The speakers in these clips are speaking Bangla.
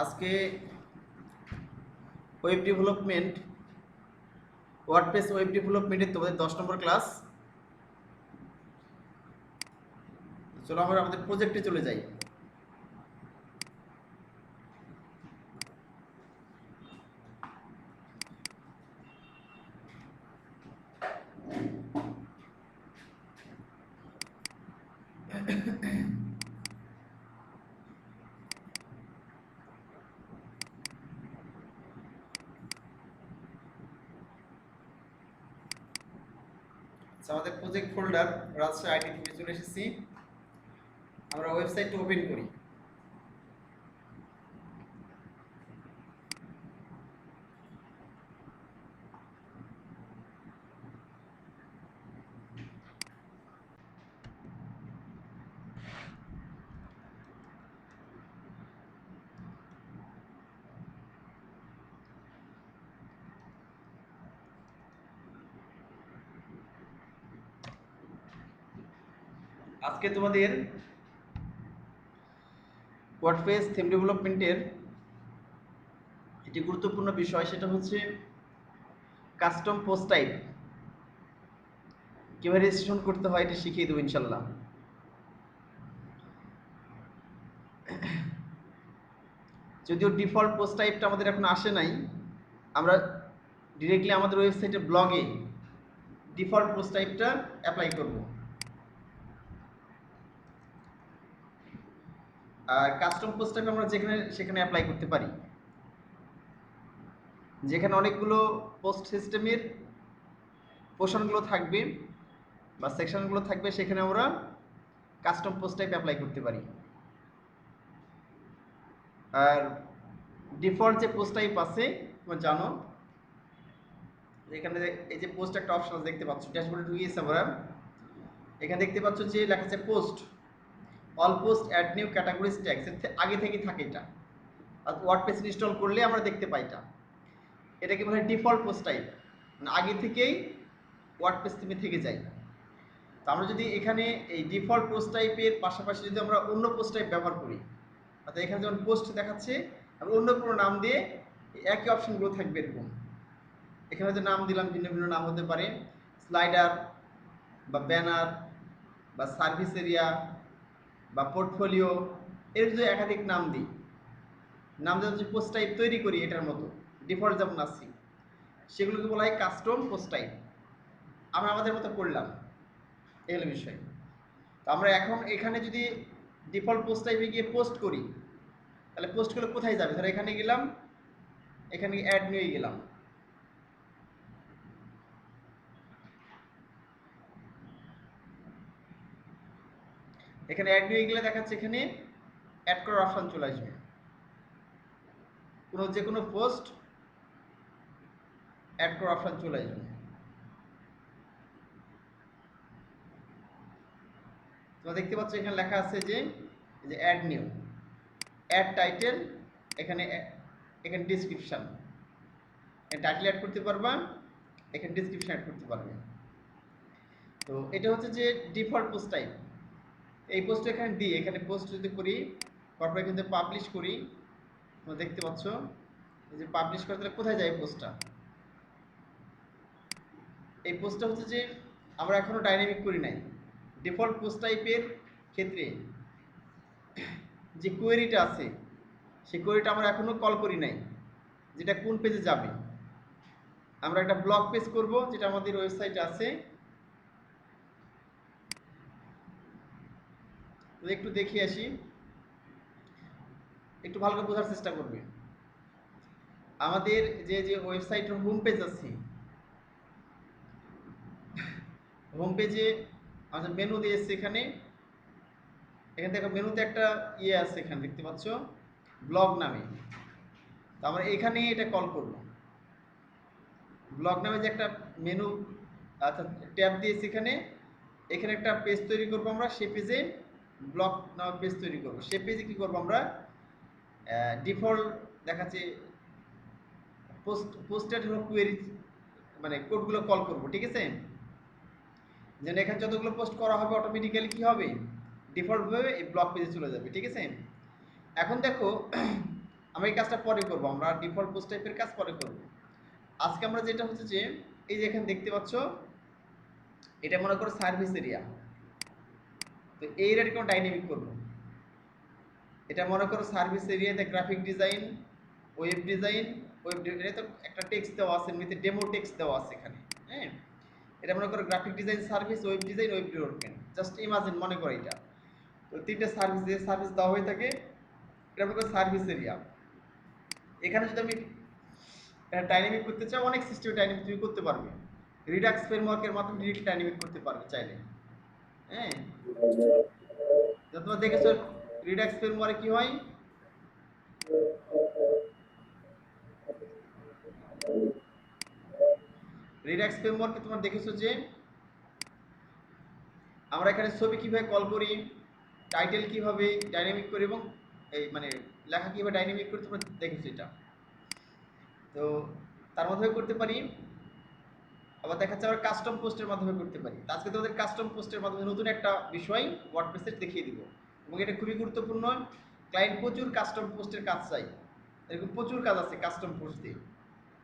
আজকে ওয়েব ডেভেলপমেন্ট ওয়ার্ডপ্রেস ওয়েব ডেভেলপমেন্টের তোমাদের 10 নম্বর ক্লাস। চলো আমরা আমাদের প্রজেক্টে চলে যাই। আমাদের প্রজেক্ট ফোল্ডার রাজশাহী আইটি থেকে চলে এসেছি। আমরা ওয়েবসাইটটা ওপেন করি। আজকে তোমাদের ওয়ার্ডপ্রেস থিম ডেভেলপমেন্টের একটি গুরুত্বপূর্ণ বিষয়, সেটা হচ্ছে কাস্টম পোস্ট টাইপ কিভাবে রেজিস্ট্রেশন করতে হয় এটা শিখিয়ে দেবো ইনশাল্লাহ। যদিও ডিফল্ট পোস্ট টাইপটা আমাদের এখন আসে নাই, আমরা ডিরেক্টলি আমাদের ওয়েবসাইটে ব্লগে ডিফল্ট পোস্ট টাইপটা অ্যাপ্লাই করব। আর কাস্টম পোস্ট টাইপ আমরা যেখানে সেখানে অ্যাপ্লাই করতে পারি। যেখানে অনেকগুলো পোস্ট সিস্টেমের পোর্শনগুলো থাকবে বা সেকশনগুলো থাকবে, সেখানে আমরা কাস্টম পোস্ট টাইপ অ্যাপ্লাই করতে পারি। আর ডিফল্ট যে পোস্ট টাইপ আছে তোমরা জানো, এখানে এই যে পোস্ট একটা অপশন দেখতে পাচ্ছ, ড্যাশবোর্ডে ঢুকে গেছি আমরা। এখানে দেখতে পাচ্ছ যে লেখা আছে post, all post add new categories tags. আগে থেকেই থাকে এটা, আর ওয়ার্ডপ্রেস ইনস্টল করলে আমরা দেখতে পাই এটা। এটাকে বলা হয় ডিফল্ট পোস্ট টাইপ, মানে আগে থেকেই ওয়ার্ডপ্রেস থিমে থেকে যায়। তো আমরা যদি এখানে এই ডিফল্ট পোস্ট টাইপের পাশাপাশি যদি আমরা অন্য পোস্ট টাইপ ব্যবহার করি, অর্থাৎ এখানে যেমন পোস্ট দেখাচ্ছে, আমি অন্য কোনো নাম দিয়ে একই অপশনগুলো থাকবে এরকম। এখানে যে নাম দিলাম ভিন্ন ভিন্ন নাম হতে পারে, স্লাইডার বা ব্যানার বা সার্ভিস এরিয়া বা পোর্টফোলিও, এর যদি একাধিক নাম দিই, নাম দিয়ে যদি পোস্ট টাইপ তৈরি করি এটার মতো ডিফল্ট যেমন আসছি, সেগুলোকে বলা হয় কাস্টম পোস্ট টাইপ। আমরা আমাদের মতো করলাম, এই হলো বিষয়। তো আমরা এখন এখানে যদি ডিফল্ট পোস্ট টাইপে গিয়ে পোস্ট করি, তাহলে পোস্টগুলো কোথায় যাবে? ধরো এখানে গেলাম, এখানে অ্যাড নিয়ে গেলাম, এখানে অ্যাড নিয়ে গেলে দেখাচ্ছে এখানে অ্যাড করার অপশন চলে আসবে। যে কোনো পোস্ট অ্যাড করার অপশন চলে আসবে। তোমরা দেখতে পাচ্ছ এখানে লেখা আছে যে অ্যাড নিউ, অ্যাড টাইটেল, এখানে এখানে ডিসক্রিপশন, টাইটেল অ্যাড করতে পারবা, এখানে ডিসক্রিপশন অ্যাড করতে পারবে। তো এটা হচ্ছে যে ডিফল্ট পোস্ট টাইপ। এই পোস্ট এখানে দিই, এখানে পোস্ট যদি করি, তারপরে কিন্তু পাবলিশ করি, তোমরা দেখতে পাচ্ছ যে পাবলিশ করতে গেলে কোথায় যায় পোস্টটা? এই পোস্টটা হচ্ছে যে আমরা এখনো ডাইনামিক করি নাই। ডিফল্ট পোস্ট টাইপের ক্ষেত্রে যে কোয়েরিটা আছে, সেই কোয়েরিটা আমরা এখনো কল করি নাই, যেটা কোন পেজে যাবে। আমরা একটা ব্লগ পেজ করব, যেটা আমাদের ওয়েবসাইটে আছে। একটু দেখিয়ে আসি, একটু ভালো করে বোঝার চেষ্টা করবে। আমাদের যে ওয়েবসাইটের হোম পেজ আছে, হোম পেজে আমাদের মেনু দিয়েছে, এখানে দেখো মেনুতে একটা ইয়ে আছে, এখানে দেখতে পাচ্ছ ব্লগ নামে। তো আমরা এখানে এটা কল করব। ব্লগ নামে যে একটা মেনু, আচ্ছা ট্যাব দিয়েছি এখানে, এখানে একটা পেজ তৈরি করব আমরা। সেই পেজে ব্লগ নামে পেজ তৈরি করব। সেই পেজে কি করব আমরা, ডিফল্ট দেখাচ্ছে পোস্টেড কোয়েরি, মানে কোডগুলো কল করব, ঠিক আছে? যেন এখানে যতগুলো পোস্ট করা হবে অটোমেটিক্যালি কি হবে, ডিফল্টভাবে এই ব্লগ পেজে চলে যাবে, ঠিক আছে? এখন দেখো আমরা এই কাজটা পরে করব, আমরা ডিফল্ট পোস্ট টাইপের কাজ পরে করব। আজকে আমরা যেটা হচ্ছে যে এই যে এখানে দেখতে পাচ্ছ এটা মনে করো সার্ভিস এরিয়া, তো এই এরিয়াটা কোনো ডাইনামিক করব। এটা মনে করো সার্ভিস এরিয়াতে গ্রাফিক ডিজাইন, ওয়েব ডিজাইন, তো একটা টেক্সট দেওয়া আছে, এমনিতে ডেমো টেক্সট দেওয়া আছে এখানে। হ্যাঁ, এটা মনে করো graphic design service, web design, web development, just imagine মনে করো এটা। তো তিনটে সার্ভিস, যে সার্ভিস দেওয়া হয়ে থাকে এটা মনে করো সার্ভিস এরিয়া। এখানে যদি আমি ডাইনামিক করতে চাও, অনেক সিস্টেম ডাইনামিক তুমি করতে পারবে। রিডাক্স ফ্রেমওয়ার্কের মাধ্যমে ডিরেক্ট ডাইনামিক করতে পারবে চাইলে। হ্যাঁ, তোমরা দেখেছো রিডাক্স ফ্রেমওয়ার্কে কি হয়, রিডাক্স ফ্রেমওয়ার্কে তোমরা দেখেছো যে আমরা এখানে ছবি কিভাবে কল করি, টাইটেল কিভাবে ডাইনামিক করি, এবং এই মানে লেখা কিভাবে ডাইনামিক করি তোমরা দেখেছো এটা। তো তার মাধ্যমে করতে পারি, আবার দেখা যাচ্ছে আমরা কাস্টম পোস্টের মাধ্যমে করতে পারি। আজকে তোমাদের কাস্টম পোস্টের মাধ্যমে নতুন একটা বিষয় ওয়ার্ডপ্রেসে দেখিয়ে দিব, এবং এটা খুবই গুরুত্বপূর্ণ। ক্লায়েন্ট প্রচুর কাস্টম পোস্টের কাজ চাই, এরকম প্রচুর কাজ আছে কাস্টম পোস্ট দিয়ে।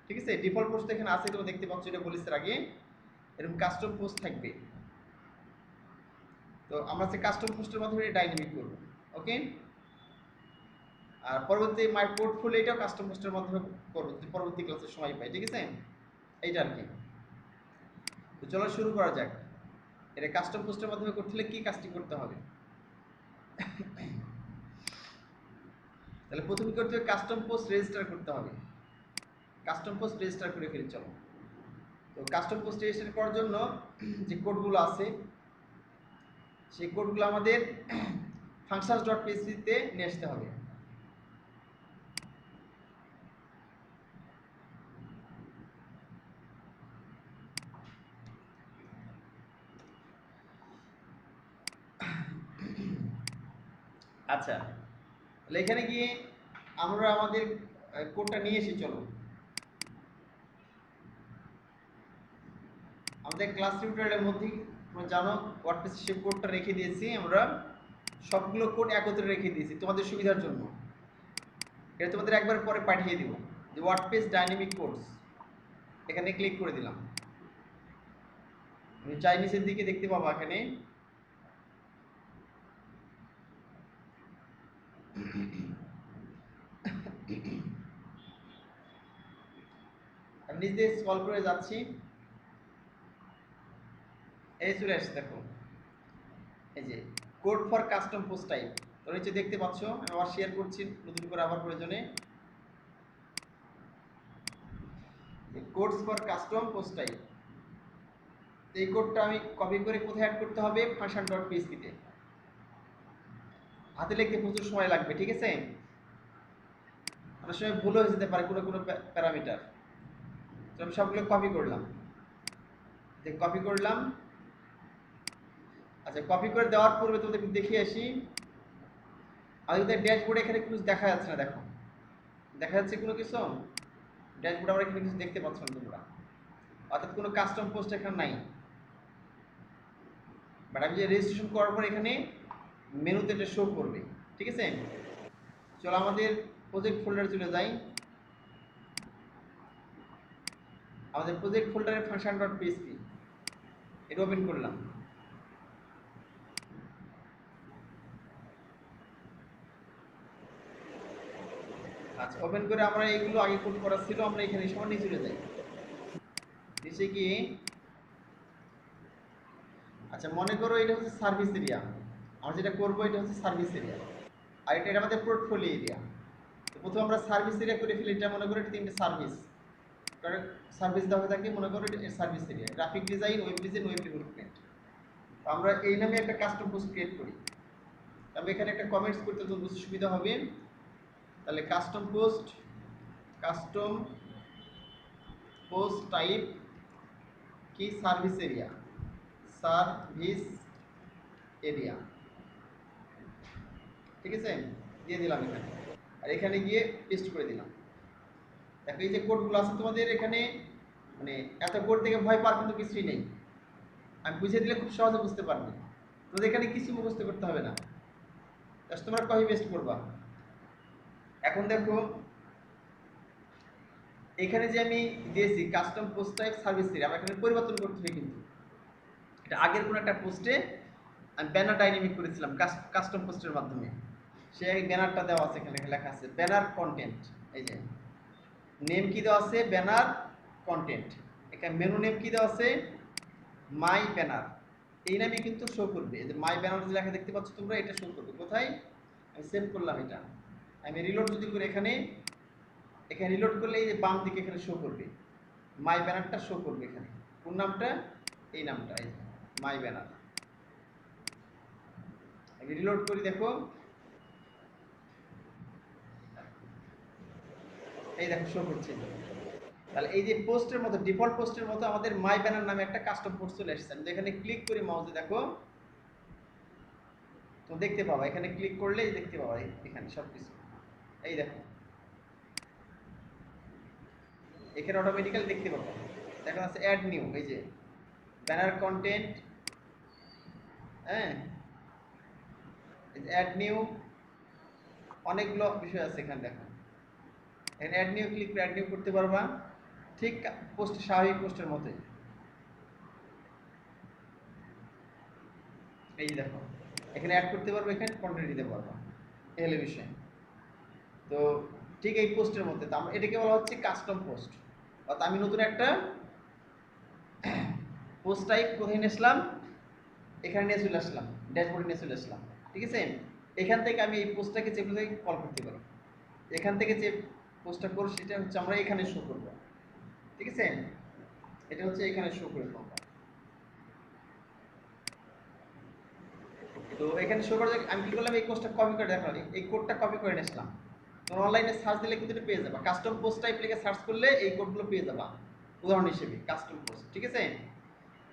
ঠিক আছে, ডিফল্ট পোস্ট এখানে আছে, তোমরা দেখতে পাচ্ছ, এটা বলেছে আগে এরকম কাস্টম পোস্ট থাকবে। তো আমরা যে কাস্টম পোস্টের মাধ্যমে ডাইনামিক করব। ওকে, আর পরবর্তী মাই পোর্টফোলিও এটাও কাস্টম পোস্টের মাধ্যমে করব যদি পরবর্তী ক্লাসে সময় পাই। ঠিক আছে, এইটা আর কি। তো চলো শুরু করা যাক। এটা কাস্টম পোস্টের মাধ্যমে করতে হলে কি কাজটি করতে হবে? তাহলে প্রথমে করতে হবে কাস্টম পোস্ট রেজিস্টার করতে হবে। কাস্টম পোস্ট রেজিস্টার করে ফেলি চলো। তো কাস্টম পোস্ট রেজিস্টার করার জন্য যে কোডগুলো আছে সেই কোডগুলো আমাদের functions.php-তে নিয়ে আসতে হবে। আচ্ছা, তাহলে এখানে গিয়ে আমরা আমাদের কোডটা নিয়ে এসে চলো। আমাদের ক্লাস টিউটোরিয়ালের মধ্যেই তোমরা জানো ওয়ার্ডপ্রেসে সেই কোডটা রেখে দিয়েছি, আমরা সবগুলো কোড একত্রে রেখে দিয়েছি তোমাদের সুবিধার জন্য। এটা তোমাদের একবার পরে পাঠিয়ে দিব, যে ওয়ার্ডপ্রেস ডাইনামিক কোডস, এখানে ক্লিক করে দিলাম। চাইনিজের দিকে দেখতে পাবো এখানে। আমি নিজে স্ক্রল করে যাচ্ছি, এই চলে আসছে দেখো, এই যে code for custom post type, তো নিচে দেখতে পাচ্ছ। আমি আবার শেয়ার করছি নতুন করে আবার প্রয়োজনে, codes for custom post type. এই কোডটা আমি কপি করে কোথায় অ্যাড করতে হবে, function.php-তে। হাতে লিখতে প্রচুর সময় লাগবে, ঠিক আছে, অনেক সময় ভুল হয়ে যেতে পারে কোনো কোনো প্যারামিটার। তো আমি সবগুলো কপি করলাম, যে কপি করলাম। আচ্ছা, কপি করে দেওয়ার পূর্বে তোমাদের দেখিয়ে আসি, আমাদের ড্যাশবোর্ডে এখানে কিছু দেখা যাচ্ছে না, দেখো দেখা যাচ্ছে কোনো কিছু ড্যাশবোর্ডে আমরা এখানে কিছু দেখতে পাচ্ছ না তোমরা, অর্থাৎ কোনো কাস্টম পোস্ট এখানে নাই। বাট আমি যে রেজিস্ট্রেশন করার পর এখানে মেনুতে এটা শো করবে। ঠিক আছে, চলো আমাদের প্রজেক্ট ফোল্ডারে চলে যাই। আমাদের প্রজেক্ট ফোল্ডারে function.php এটা ওপেন করলাম। আচ্ছা, ওপেন করে আমরা এইগুলো আগে কোড করা ছিল, আমরা এখানে সবার নিচে চলে যাই। নিচে গিয়ে আচ্ছা মনে করো এটা হচ্ছে সার্ভিস এরিয়া, আমরা যেটা করবো এটা হচ্ছে সার্ভিস এরিয়া, আর এটা আমাদের পোর্টফোলিও এরিয়া। তো প্রথমে আমরা সার্ভিস এরিয়া করে ফেলি, এটা মনে করো এটা তিনটে সার্ভিস, কারণ সার্ভিস দেওয়া থাকে, মনে করো এটা service area, graphic design, web development. তো আমরা এই নামে একটা কাস্টম পোস্ট ক্রিয়েট করি। তবে এখানে একটা কমেন্টস করতে তো বুঝতে সুবিধা হবে। তাহলে কাস্টম পোস্ট টাইপ কি সার্ভিস এরিয়া, ঠিক আছে, দিয়ে দিলাম এখানে, আর এখানে গিয়ে পেস্ট করে দিলাম। দেখো এই যে কোডগুলো আছে তোমাদের এখানে, মানে এত কোড থেকে ভয় পাওয়ার কিন্তু কিছুই নেই, আমি বুঝিয়ে দিলে খুব সহজে বুঝতে পারবে। তোমাদের এখানে কিছু মুখস্থ করতে হবে না, জাস্ট তোমরা কপি পেস্ট করবা। এখন দেখো এখানে যে আমি দিয়েছি custom post type service three, আমার এখানে পরিবর্তন করতে হবে কিন্তু এটা আগের কোন একটা পোস্টে আমি ব্যানার ডাইনামিক করেছিলাম কাস্টম পোস্টের মাধ্যমে, সেই ব্যানারটা দেওয়া আছে, এখানে লেখা আছে ব্যানার কন্টেন্ট। এই যে নেম কি দেওয়া আছে ব্যানার কন্টেন্ট, এখানে মেনু নেম কি দেওয়া আছে মাই ব্যানার, এই নামে কিন্তু শো করবে। এই যে মাই ব্যানার যে লেখা দেখতে পাচ্ছ তোমরা, এটা শো করবে কোথায়, আমি সেভ করলাম এটা, আমি রিলোড যদি করি এখানে, এখানে রিলোড করলে এই যে বাম দিকে এখানে শো করবে মাই ব্যানারটা শো করবে এখানে, কোন নামটা এই নামটা, এই মাই ব্যানার। আমি রিলোড করি দেখো, এই দেখো শো করছে। তাহলে এই যে পোস্টের মতো ডিফল্ট পোস্টের মতো আমাদের মাই ব্যানার নামে একটা কাস্টম পোস্ট চলে এসেছে। আমি এখানে ক্লিক করি মাউসে দেখো, তো দেখতে পাবা এখানে ক্লিক করলেই দেখতে পাবা এখানে সবকিছু, এই দেখো এখানে অটোমেটিক্যালি দেখতে পাবো, দেখা যাচ্ছে অ্যাড নিউ, এই যে ব্যানার কন্টেন্ট, হ্যাঁ অ্যাড নিউ, অনেকগুলো বিষয় আছে এখানে দেখো, এখানে অ্যাড নিউ ক্লিক করে অ্যাড নিউ করতে পারবা, ঠিক পোস্ট স্বাভাবিক পোস্টের মতোই। এই যে দেখো এখানে অ্যাড করতে পারবো, এখানে কন্টেন্ট দিতে পারবো, এই হলো বিষয়। তো ঠিক এই পোস্টের মধ্যে তো আমরা এটাকে বলা হচ্ছে কাস্টম পোস্ট, অর্থাৎ আমি নতুন একটা পোস্ট টাইপ কোথায় নিয়ে আসলাম, এখানে নিয়ে চলে আসলাম, ড্যাশবোর্ডে নিয়ে চলে আসলাম, ঠিক আছে। এখান থেকে আমি এই পোস্টটাকে যে কোথায় কল করতে পারি, এখান থেকে যে পোস্টটা করব সেটা হচ্ছে আমরা এখানে শো করব, ঠিক আছে, এটা হচ্ছে এখানে শো করব। তো এখানে শো করার আমি কি করলাম, এই কোডটা কপি করে দেখালাম, এই কোডটা কপি করে নিয়ে আসলাম। তোমরা অনলাইনে সার্চ দিলে কিন্তু এটা পেয়ে যাবা, কাস্টম পোস্ট টাইপ লিখে সার্চ করলে এই কোডগুলো পেয়ে যাবা, উদাহরণ হিসেবে কাস্টম পোস্ট, ঠিক আছে।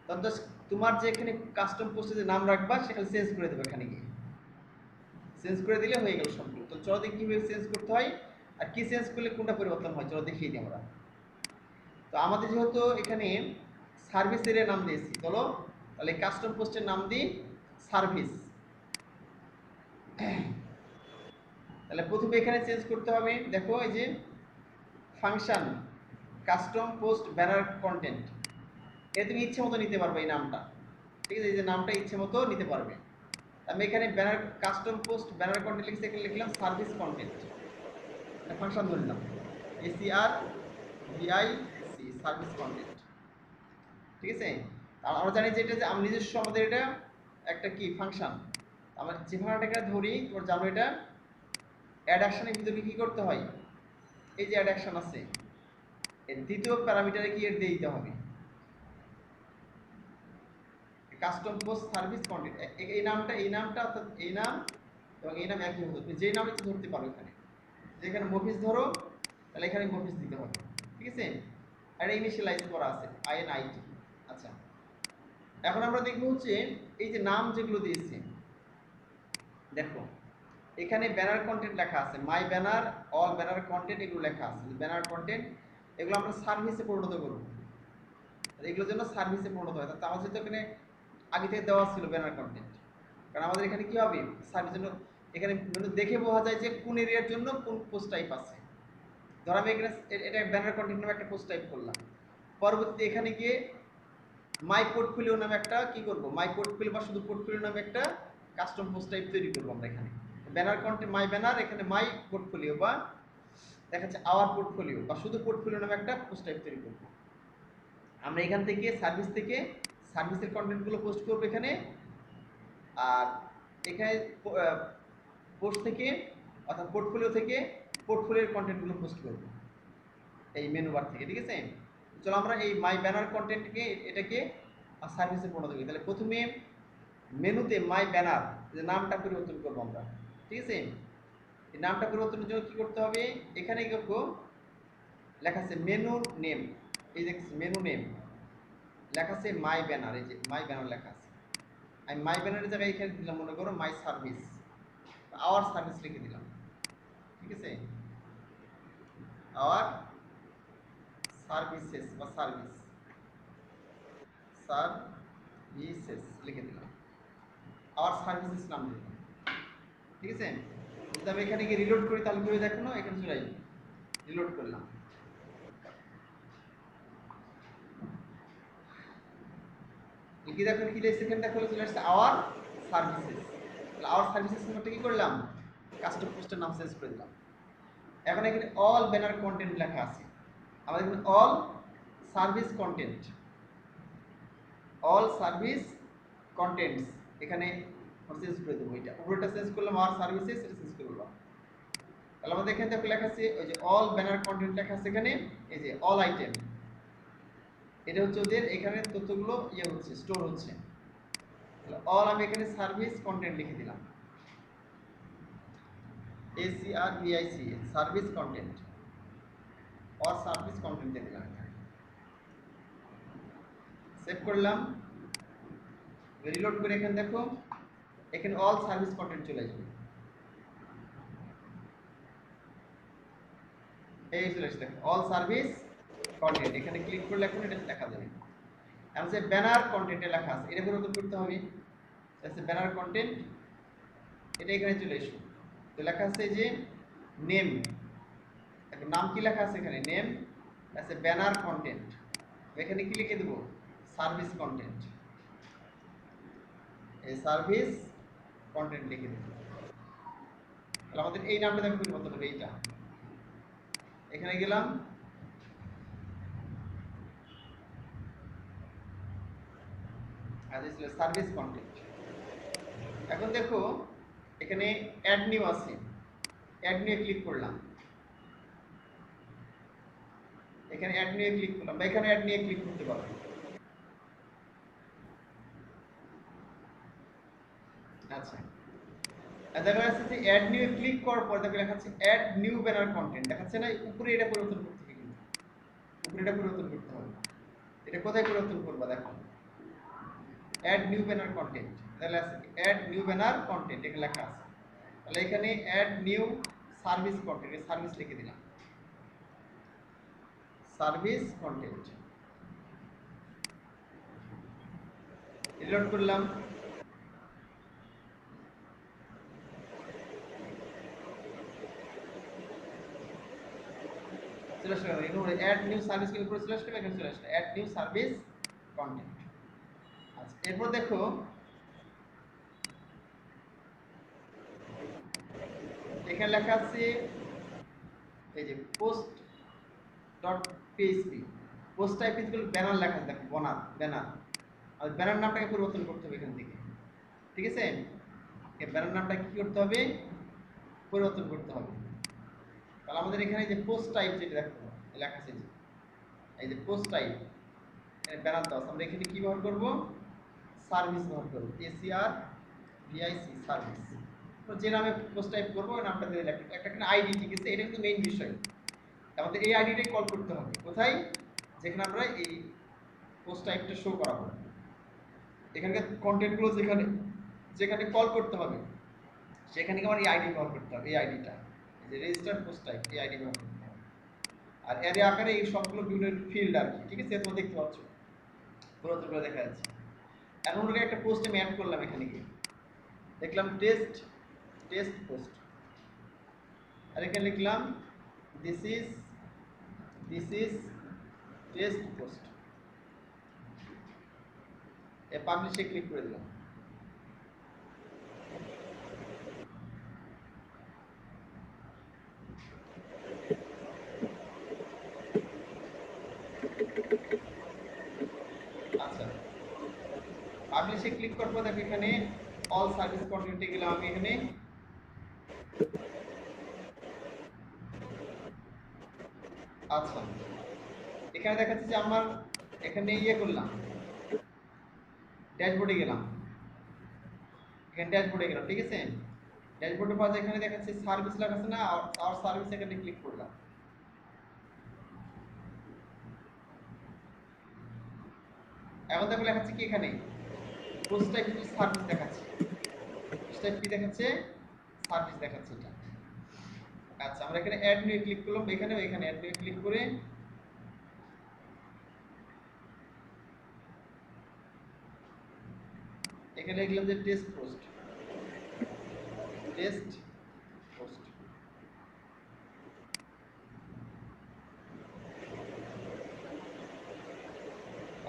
তখন তোমার যে এখানে কাস্টম পোস্টে যে নাম রাখবা সেখানে চেঞ্জ করে দেবে, এখানে গিয়ে চেঞ্জ করে দিলে হয়ে গেল সবগুলো। তো চলো দেখি কিভাবে চেঞ্জ করতে হয় আর কি চেঞ্জ করলে কোনটা পরিবর্তন হয়, চলো দেখিয়ে দিই আমরা। তো আমাদের যেহেতু এখানে সার্ভিস এরিয়া নাম দিয়েছি, চলো তাহলে কাস্টম পোস্টের নাম দিই সার্ভিস। তাহলে প্রথমে এখানে চেঞ্জ করতে হবে, দেখো এই যে function custom post banner content, এটা তুমি ইচ্ছে মতো নিতে পারবে এই নামটা, ঠিক আছে, এই যে নামটা ইচ্ছে মতো নিতে পারবে। আমি এখানে banner custom post banner content লিখেছি, এখানে লিখলাম সার্ভিস কন্টেন্ট, একটা ফাংশন ধরলাম S E R V I C service content, ঠিক আছে। আমরা জানি যে এটা যে আমি নিজস্ব আমাদের এটা একটা কি ফাংশন, আমরা যে ভাড়াটাকে ধরি তোমরা জানো এটা অ্যাড অ্যাকশনের ভিতরে কি করতে হয়, এই যে অ্যাড অ্যাকশন আছে এর দ্বিতীয় প্যারামিটারে কি এর দিয়ে দিতে হবে কাস্টম পোস্ট সার্ভিস কন্টেন্ট, এই নামটা অর্থাৎ এই নাম এবং এই নাম একই হতো, তুমি যে নামে ধরতে পারো, এখানে যেখানে মফিস ধরো তাহলে এখানে মফিস দিতে হবে, ঠিক আছে। আর ইনিশিয়ালাইজ করা আছে আইএনআইটি। আচ্ছা এখন আমরা দেখবো হচ্ছে এই যে নাম যেগুলো দিয়েছি, দেখো এখানে ব্যানার কন্টেন্ট লেখা আছে, মাই ব্যানার অল ব্যানার কন্টেন্ট এগুলো লেখা আছে, ব্যানার কন্টেন্ট এগুলো আমরা সার্ভিসে পরিণত করব, এগুলোর জন্য সার্ভিসে পরিণত হয়। তা আমাদের তো এখানে আগে থেকে দেওয়া ছিল ব্যানার কন্টেন্ট, কারণ আমাদের এখানে কি হবে সার্ভিস জন্য এখানে দেখে বোঝা যায় যে কোন এরিয়ার জন্য কোন পোস্ট টাইপ আছে। ধর আমি এখানে এটা ব্যানার কন্টেন্ট নামে একটা পোস্ট টাইপ করলাম, পরবর্তীতে এখানে গিয়ে মাই পোর্টফোলিও নামে একটা কি করব, মাই পোর্টফোলিও বা শুধু পোর্টফোলিও নামে একটা কাস্টম পোস্ট টাইপ তৈরি করবো আমরা এখানে, ব্যানার কন্টেন্ট মাই ব্যানার, এখানে মাই পোর্টফোলিও বা দেখা যাচ্ছে আওয়ার পোর্টফোলিও বা শুধু পোর্টফোলিও নামে একটা পোস্ট টাইপ তৈরি করবো। আমরা এখান থেকে সার্ভিস থেকে সার্ভিসের কন্টেন্টগুলো পোস্ট করবো এখানে, আর এখানে পোস্ট থেকে অর্থাৎ পোর্টফোলিও থেকে পোর্টফোলিওর কন্টেন্টগুলো পোস্ট করবো এই মেনু বার থেকে, ঠিক আছে। চলো আমরা এই মাই ব্যানার কন্টেন্টকে এটাকে সার্ভিসে পরিণত করি। তাহলে প্রথমে মেনুতে মাই ব্যানার যে নামটা পরিবর্তন করবো আমরা, ঠিক আছে। এই নামটা পরিবর্তনের জন্য কি করতে হবে, এখানে দেখো লেখা আছে মেনু নেম, এই যে মেনু নেম লেখা আছে মাই ব্যানার, এই যে মাই ব্যানার লেখা আছে, আমি মাই ব্যানারের জায়গায় এখানে দিলাম মনে করো মাই সার্ভিস, আওয়ার সার্ভিস লিখে দিলাম, ঠিক আছে, আওয়ার সার্ভিসেস বা সার্ভিসেস লিখে দিলাম, আওয়ার সার্ভিসেস নাম দিলাম, ঠিক আছে। যদি আমি এখানে গিয়ে রিলোড করি তাহলে কি হবে দেখো না, এখানে চলে আসবে। রিলোড করলাম, কি দেখো কি দেখছে এখানে দেখো চলে আসছে আওয়ার সার্ভিসেস। তাহলে আওয়ার সার্ভিসেস নামটা কি করলাম, কাস্টম পোস্টের নাম চেঞ্জ করে দিলাম। এখন এখানে অল ব্যানার কন্টেন্ট লেখা আছে, আমাদের এখানে all service content, all service contents এখানে চেঞ্জ করে দেবো। এটা উপরেটা চেঞ্জ করলাম, আর সার্ভিসেস এটা চেঞ্জ করে দিলাম। তাহলে আমাদের এখানে দেখো লেখা আছে ওই যে অল ব্যানার কন্টেন্ট লেখা আছে এখানে, এই যে অল আইটেম, এটা হচ্ছে ওদের এখানে তথ্যগুলো ইয়ে হচ্ছে, স্টোর হচ্ছে। তাহলে অল আমি এখানে সার্ভিস কন্টেন্ট লিখে দিলাম, ACRVIC service content, or service content দিয়ে দিলাম এখানে। সেভ করলাম, রিলোড করে এখানে দেখো এখানে অল সার্ভিস কন্টেন্ট চলে আসবে। এই চলে আসছে দেখো অল সার্ভিস কন্টেন্ট, এখানে ক্লিক করলে এখন এটা দেখা যাবে। এখন যে ব্যানার কন্টেন্টে লেখা আছে এটা পরিবর্তন করতে হবে, আচ্ছা ব্যানার কন্টেন্ট এটা এখানে চলে এসো। তো লেখা আছে যে নেম, এখন নাম কি লেখা আছে এখানে নেম, আছে ব্যানার কন্টেন্ট, এখানে কি লিখে দেবো সার্ভিস কন্টেন্ট, এই সার্ভিস কন্টেন্ট লিখে দেবো। তাহলে আমাদের এই নামটা দেখো পরিবর্তন হবে, এইটা এখানে গেলাম, আর ছিল সার্ভিস কন্টেন্ট। এখন দেখো এখানে অ্যাড নিউ আছে, অ্যাড নিউ ক্লিক করলাম, এখানে অ্যাড নিউ ক্লিক করলাম, বা এখানে অ্যাড নিউ ক্লিক করতে পারবো। আচ্ছা দেখা যাচ্ছে যে অ্যাড নিউ ক্লিক করার পর দেখো লেখা আছে অ্যাড নিউ ব্যানার কন্টেন্ট, দেখাচ্ছে না উপরে এটা পরিবর্তন করতে হবে, কিন্তু উপরে এটা পরিবর্তন করতে হবে। এটা কোথায় পরিবর্তন করবা দেখো অ্যাড নিউ ব্যানার কন্টেন্ট, তাহলে আছে অ্যাড নিউ ব্যানার কন্টেন্ট এখানে লেখা আছে। তাহলে এখানে add new service content, service লিখে দিলাম, সার্ভিস কন্টেন্ট রিলোড করলাম, চলে আসলো অ্যাড নিউ সার্ভিস ক্লিক করে চলে আসলো, এখানে চলে আসলো অ্যাড নিউ সার্ভিস কন্টেন্ট। আচ্ছা এরপর দেখো এখানে লেখা আছে এই যে post dot PHP, post type equal banner লেখা আছে দেখো, ব্যানার, আর ব্যানার নামটাকে পরিবর্তন করতে হবে এখান থেকে, ঠিক আছে। এই ব্যানার নামটা কি করতে হবে, পরিবর্তন করতে হবে। তাহলে আমাদের এখানে যে পোস্ট টাইপ যেটা দেখো লেখা আছে, এই যে পোস্ট টাইপ এখানে ব্যানার দাও, আমরা এখানে কি ব্যবহার করব, সার্ভিস ব্যবহার করব, ACRVIC সার্ভিস। তো যে নামে পোস্ট টাইপ করবো ওই নামটা দিয়ে লেখা, একটা এখানে আইডি, ঠিক আছে, এটা কিন্তু মেইন বিষয়। আমাদের এই আইডিটাই কল করতে হবে কোথায়, যেখানে আমরা এই পোস্ট টাইপটা শো করাবো, এখানকার কন্টেন্টগুলো যেখানে যেখানে কল করতে হবে সেখানে আমার এই আইডি ব্যবহার করতে হবে, এই আইডিটা যে রেজিস্টার পোস্ট টাইপ, এই আইডি ব্যবহার করতে হবে। আর এর আকারে এই সবগুলো বিভিন্ন ফিল্ড আর কি, ঠিক আছে, তোমরা দেখতে পাচ্ছ পুরোটা করে দেখা যাচ্ছে। এখন ওকে একটা পোস্ট আমি অ্যাড করলাম, এখানে গিয়ে দেখলাম টেস্ট টেস্ট পোস্ট, আর এখানে লিখলাম দিস ইজ টেস্ট পোস্ট, এ পাবলিশে ক্লিক করে দিলাম। আচ্ছা পাবলিশে ক্লিক করার পর দেখো এখানে অল সার্ভিস কন্টেন্টে গেলাম আমি, এখানে আচ্ছা এখানে দেখাচ্ছে যে আমার এখানে ইয়ে করলাম, ড্যাশবোর্ডে গেলাম, এখানে ড্যাশবোর্ডে গেলাম, ঠিক আছে। ড্যাশবোর্ডের পাশে এখানে দেখাচ্ছে সার্ভিস লেখা আছে না, আর সার্ভিস এখানে ক্লিক করলাম। এখন দেখো লেখাচ্ছে কি এখানে পোস্ট টাইপ সার্ভিস দেখাচ্ছে, পোস্ট টাইপ কি দেখাচ্ছে, সার্ভিস দেখাচ্ছে এটা। আচ্ছা আমরা এখানে অ্যাড নিউ ক্লিক করলাম, এখানে অ্যাড নিউ ক্লিক করে এখানে লিখলাম যে টেস্ট পোস্ট, টেস্ট পোস্ট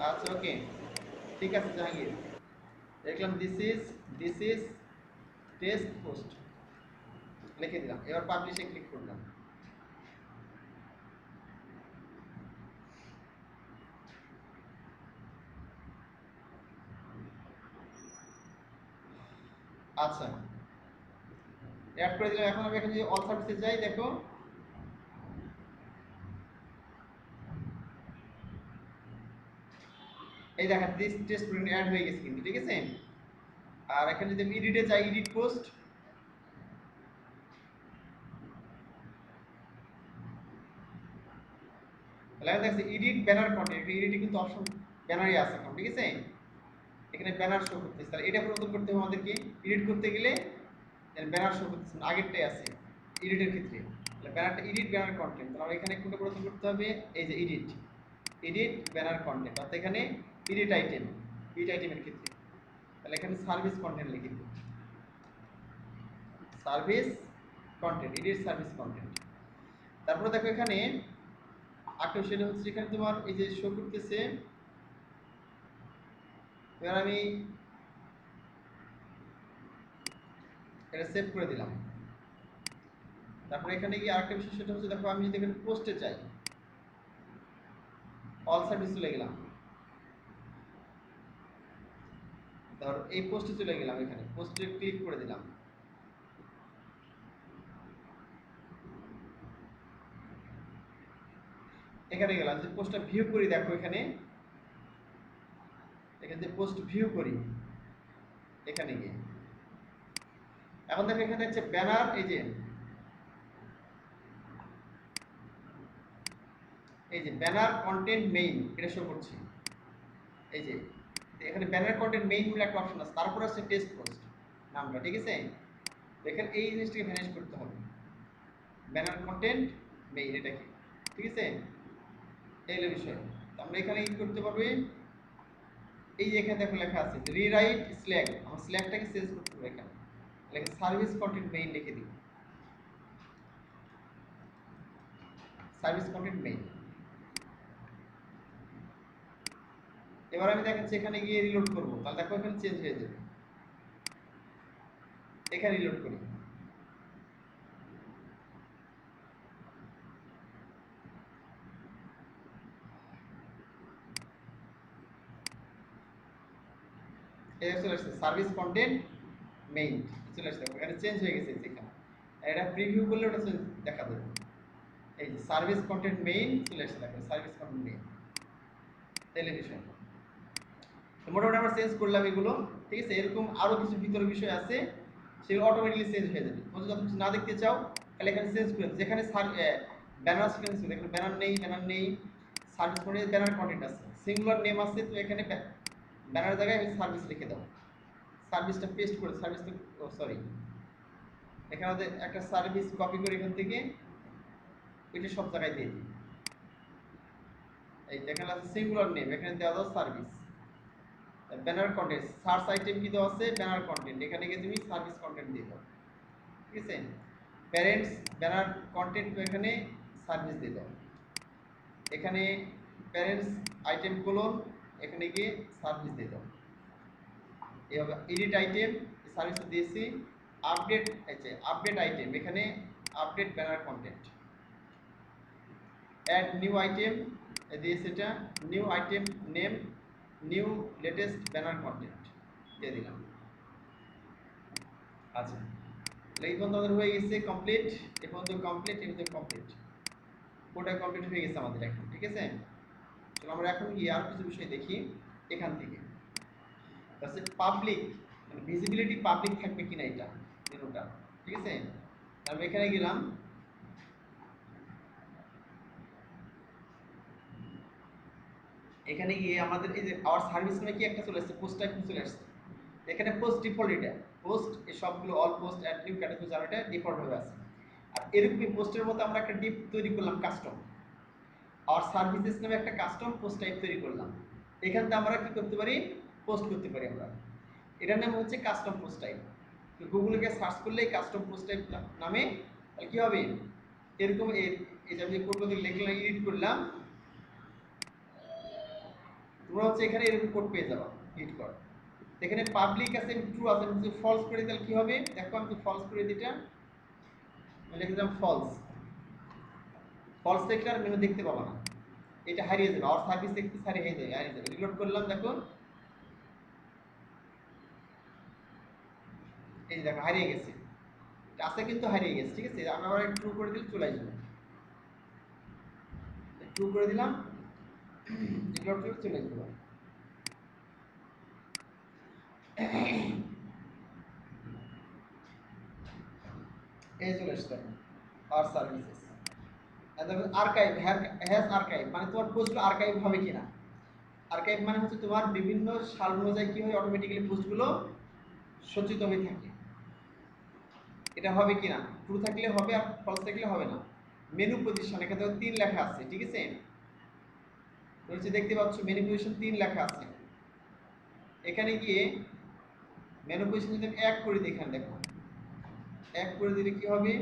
আচ্ছা ওকে, ঠিক আছে জাহাঙ্গীর, দেখলাম দিস ইজ টেস্ট পোস্ট লিখে দিলাম, এবার পাবলিশে ক্লিক করলাম। আচ্ছা অ্যাড করে দিলাম। এখন আমি এখানে যদি অল সার্ভিসে যাই, দেখো এই দেখেন দিস টেস্ট অ্যাড হয়ে গেছে কিন্তু, ঠিক আছে। আর এখানে যদি আমি এডিটে যাই, এডিট পোস্ট, তাহলে দেখছি এডিট ব্যানার কন্টেন্ট, এডিটে কিন্তু অপশন ব্যানারই আছে এখন, ঠিক আছে। এখানে ব্যানার শো করতেছে, তাহলে এটা পরিবর্তন করতে হবে আমাদেরকে। এডিট করতে গেলে ব্যানার শো করতেছে না, আগেরটাই আছে এডিটের ক্ষেত্রে। তাহলে ব্যানারটা এডিট ব্যানার কন্টেন্ট, তাহলে এখানে কোনটা পরিবর্তন করতে হবে, এই যে এডিট, এডিট ব্যানার কন্টেন্ট, অর্থাৎ এখানে এডিট আইটেম, এডিট আইটেমের ক্ষেত্রে তাহলে এখানে সার্ভিস কন্টেন্ট লিখে দেব, service content, edit service content. তারপরে দেখো এখানে আরেকটা সেটা হচ্ছে, এখানে তোমার এই যে শো করতেছে, এবার আমি এটা সেভ করে দিলাম। তারপরে এখানে গিয়ে আরেকটা বিষয় সেটা হচ্ছে, দেখো আমি যদি এখানে পোস্টে চাই, অল সার্ভিস চলে গেলাম, ধর এই পোস্টে চলে গেলাম, এখানে পোস্টে ক্লিক করে দিলাম, এখানে গেলাম যে পোস্টটা ভিউ করি, দেখো এখানে এখানে যে পোস্ট ভিউ করি, এখানে গিয়ে এখন দেখো এখানে হচ্ছে ব্যানার, এই যে ব্যানার কন্টেন্ট মেইন এটা শো করছে, এই যে এখানে ব্যানার কন্টেন্ট মেইন বলে একটা অপশন আছে, তারপর আছে টেস্ট পোস্ট নামটা, ঠিক আছে। দেখেন এই জিনিসটাকে ম্যানেজ করতে হবে, ব্যানার কন্টেন্ট মেইন এটা কি, ঠিক আছে, এই হলো বিষয়। আমরা এখানে কি করতে পারবে, এই যে এখানে দেখো লেখা আছে রিরাইট স্ল্যাগ, আমার স্ল্যাগটাকে চেঞ্জ করতে হবে, এখানে লেখা সার্ভিস কন্টেন্ট মেইন লিখে দিই, সার্ভিস কন্টেন্ট মেইন। এবার আমি দেখাচ্ছি এখানে গিয়ে রিলোড করবো, তাহলে দেখো এখানে চেঞ্জ হয়ে যাবে, এখানে রিলোড করি, এই চলে আসছে সার্ভিস কন্টেন্ট মেইন, চলে আসছে, এখানে চেঞ্জ হয়ে গেছে, এখানে এটা প্রিভিউ করলে ওটা দেখা যাবে, এই যে সার্ভিস কন্টেন্ট মেইন চলে আসছে, দেখো সার্ভিস কন্টেন্ট মেইন টেলিভিশন। তো মোটামুটি আমরা চেঞ্জ করলাম এগুলো, ঠিক আছে। এরকম আরো কিছু ভিতরের বিষয় আছে, সেগুলো অটোমেটিক্যালি চেঞ্জ হয়ে যাবে। তুমি যদি কিছু না দেখতে চাও তাহলে এখানে চেঞ্জ করে, যেখানে ব্যানার সেখানে ছিল, এখানে ব্যানার নেই, ব্যানার নেই, সার্ভিস করে ব্যানার কন্টেন্ট আছে, সিঙ্গুলার নেম আছে, তো এখানে ব্যানার জায়গায় সার্ভিস লিখে দাও, সার্ভিসটা পেস্ট করে, সার্ভিসটা সরি এখানে একটা সার্ভিস কপি করে এখান থেকে এটা সব জায়গায় দিয়ে দিই, এই এখানে আছে সিঙ্গুলার নেম, এখানে দেওয়া দাও service, banner content search item কি দেওয়া আছে, ব্যানার কন্টেন্ট, এখানে গিয়ে তুমি সার্ভিস কন্টেন্ট দিয়ে দাও, ঠিক আছে। প্যারেন্টস ব্যানার কন্টেন্ট, তো এখানে সার্ভিস দিয়ে দাও, এখানে প্যারেন্টস আইটেম কোলন, এখানে গিয়ে সার্ভিস দিয়ে দাও, এইভাবে এডিট আইটেম সার্ভিস দিয়েছি, আপডেট আছে আপডেট আইটেম, এখানে update banner content, add new item দিয়েছি, এটা new item name, new latest banner content দিয়ে দিলাম। আচ্ছা এই পর্যন্ত আমাদের হয়ে গেছে কমপ্লিট, এ পর্যন্ত কমপ্লিট, এই পর্যন্ত কমপ্লিট, পুরোটা কমপ্লিট হয়ে গেছে আমাদের এখন, ঠিক আছে। চলো আমরা এখন গিয়ে আর কিছু বিষয় দেখি এখান থেকে, তাহলে পাবলিক মানে ভিজিবিলিটি পাবলিক থাকবে কিনা এটা মেনুটা, ঠিক আছে। তারপর এখানে গেলাম, এখানে গিয়ে আমাদের এই যে আওয়ার সার্ভিস নামে কি একটা চলে আসছে, পোস্ট টাইপ চলে আসছে, এখানে পোস্ট ডিফল্ট, এটা পোস্ট এই সবগুলো all post add new category যারা এটা ডিফল্ট ভাবে আছে। আর এরকমই পোস্টের মতো আমরা একটা ডিপ তৈরি করলাম কাস্টম, আর সার্ভিসেস নামে একটা কাস্টম পোস্ট টাইপ তৈরি করলাম, এখান থেকে আমরা কি করতে পারি, পোস্ট করতে পারি আমরা, এটার নাম হচ্ছে কাস্টম পোস্ট টাইপ। গুগলে গিয়ে সার্চ করলে কাস্টম পোস্ট টাইপ নামে, তাহলে কি হবে, এরকম এটা আমি কোড লিখলাম, এডিট করলাম, তোমরা হচ্ছে এখানে এরকম কোড পেয়ে যাবে হিট কর। এখানে পাবলিক আছে ট্রু আছে, আমি যদি ফলস করে দিলে কি হবে দেখো, আমি যদি ফলস করে দিটা লিখে দিলাম ফলস, ফলস লিখলে আর মেনু দেখতে পাবো না, এটা হারিয়ে যাবে, আর সার্ভিস দেখতে হারিয়ে যাবে। রিলোড করলাম দেখো, এই যে দেখো হারিয়ে গেছে, আছে কিন্তু হারিয়ে গেছে। ঠিক আছে, আমি আবার ট্রু করে দিলে চলে আসবে, ট্রু করে দিলাম, রিলোড করে চলে আসবে। এই চলে আসছে আর সার্ভিসেস আর্কাইভ হ্যাজ আর্কাইভ, মানে তোমার পোস্টগুলো আর্কাইভ হবে কিনা। আর্কাইভ মানে হচ্ছে তোমার বিভিন্ন সাল অনুযায়ী কি হয়, অটোমেটিক্যালি পোস্টগুলো সজ্জিত হয়ে থাকে, এটা হবে কিনা। ট্রু থাকলে হবে আর ফলস থাকলে হবে না। মেনু পজিশন এখানে 3 লেখা আছে, ঠিক আছে, তুমি যে দেখতে পাচ্ছ মেনু পজিশন 3 লেখা আছে, এখানে গিয়ে মেনু পজিশন যদি 1 করে দিই, এখানে দেখো 1 করে দিলে কি হবে,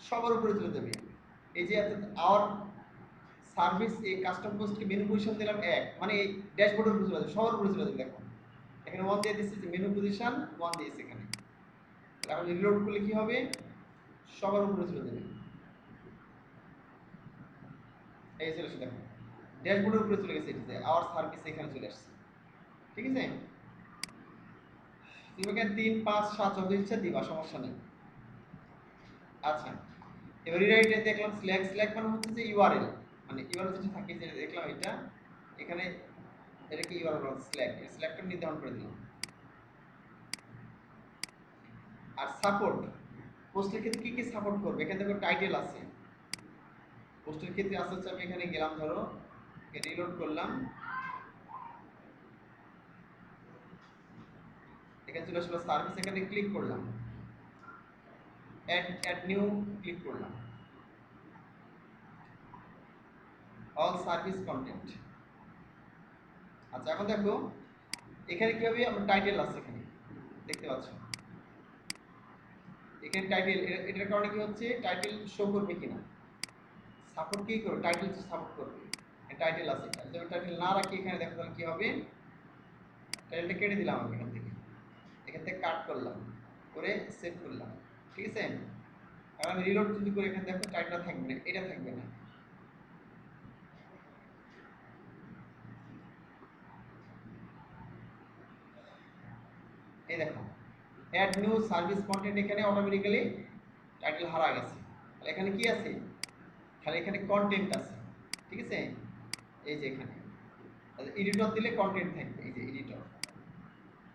সবার উপরে চলে যাবে। এই যে আওয়ার সার্ভিস এই কাস্টম পোস্টকে মেনু পজিশন দিলাম 1, মানে এই ড্যাশবোর্ডের উপরে চলে যাবে, সবার উপরে চলে যাবে। দেখো এখানে 1 দিয়ে দিচ্ছি, যে মেনু পজিশন 1 দিয়েছে এখানে, এখন রিলোড করলে কি হবে, সবার উপরে চলে যাবে। এই চলে আসছে, দেখো ড্যাশবোর্ডের উপরে চলে গেছে, এটাতে আওয়ার সার্ভিস এখানে চলে আসছে। ঠিক আছে, তুমি এখানে 3 5 7 যত ইচ্ছা দিবা, সমস্যা নেই। আচ্ছা, এবার রিরাইটে দেখলাম স্ল্যাগ, স্ল্যাগ মানে হচ্ছে যে ইউআরএল, মানে ইউআরএল যেটা থাকে যে দেখলাম এটা এখানে, এটা কি ইউআরএল স্ল্যাগ, এই স্ল্যাগটা নির্ধারণ করে দিলাম। আর সাপোর্ট, পোস্টের ক্ষেত্রে কি কি সাপোর্ট করবে, এখানে দেখো টাইটেল আছে, পোস্টের ক্ষেত্রে আছে হচ্ছে, আমি এখানে গেলাম, ধরো রিলোড করলাম, এখানে চলে আসলো সার্ভিস, এখানে ক্লিক করলাম, অ্যাড নিউ ক্লিক করলাম, অল সার্ভিস কন্টেন্ট। আচ্ছা, এখন দেখো এখানে কি হবে, আমার টাইটেল আছে এখানে দেখতে পাচ্ছ, এখানে টাইটেল, এটার কারণে কি হচ্ছে, টাইটেল শো করবে কিনা, সাপোর্ট কি করবে, টাইটেল সাপোর্ট করবে, টাইটেল আছে, এটা যদি টাইটেল না রাখি এখানে দেখো তাহলে কি হবে, টাইটেলটা কেটে দিলাম আমি এখান থেকে কাট করলাম, করে সেভ করলাম। ঠিক আছে, আর আমি রিলোড যদি করে এখানে দেখো টাইটেলটা থাকবে না, এটা থাকবে না। এই দেখো অ্যাড নিউ সার্ভিস কন্টেন্ট, এখানে অটোমেটিক্যালি টাইটেল হারা গেছে, তাহলে এখানে কি আছে, খালি এখানে কন্টেন্ট আছে। ঠিক আছে, এই যে এখানে এডিটর দিলে কন্টেন্ট থাকবে, এই যে এডিটর,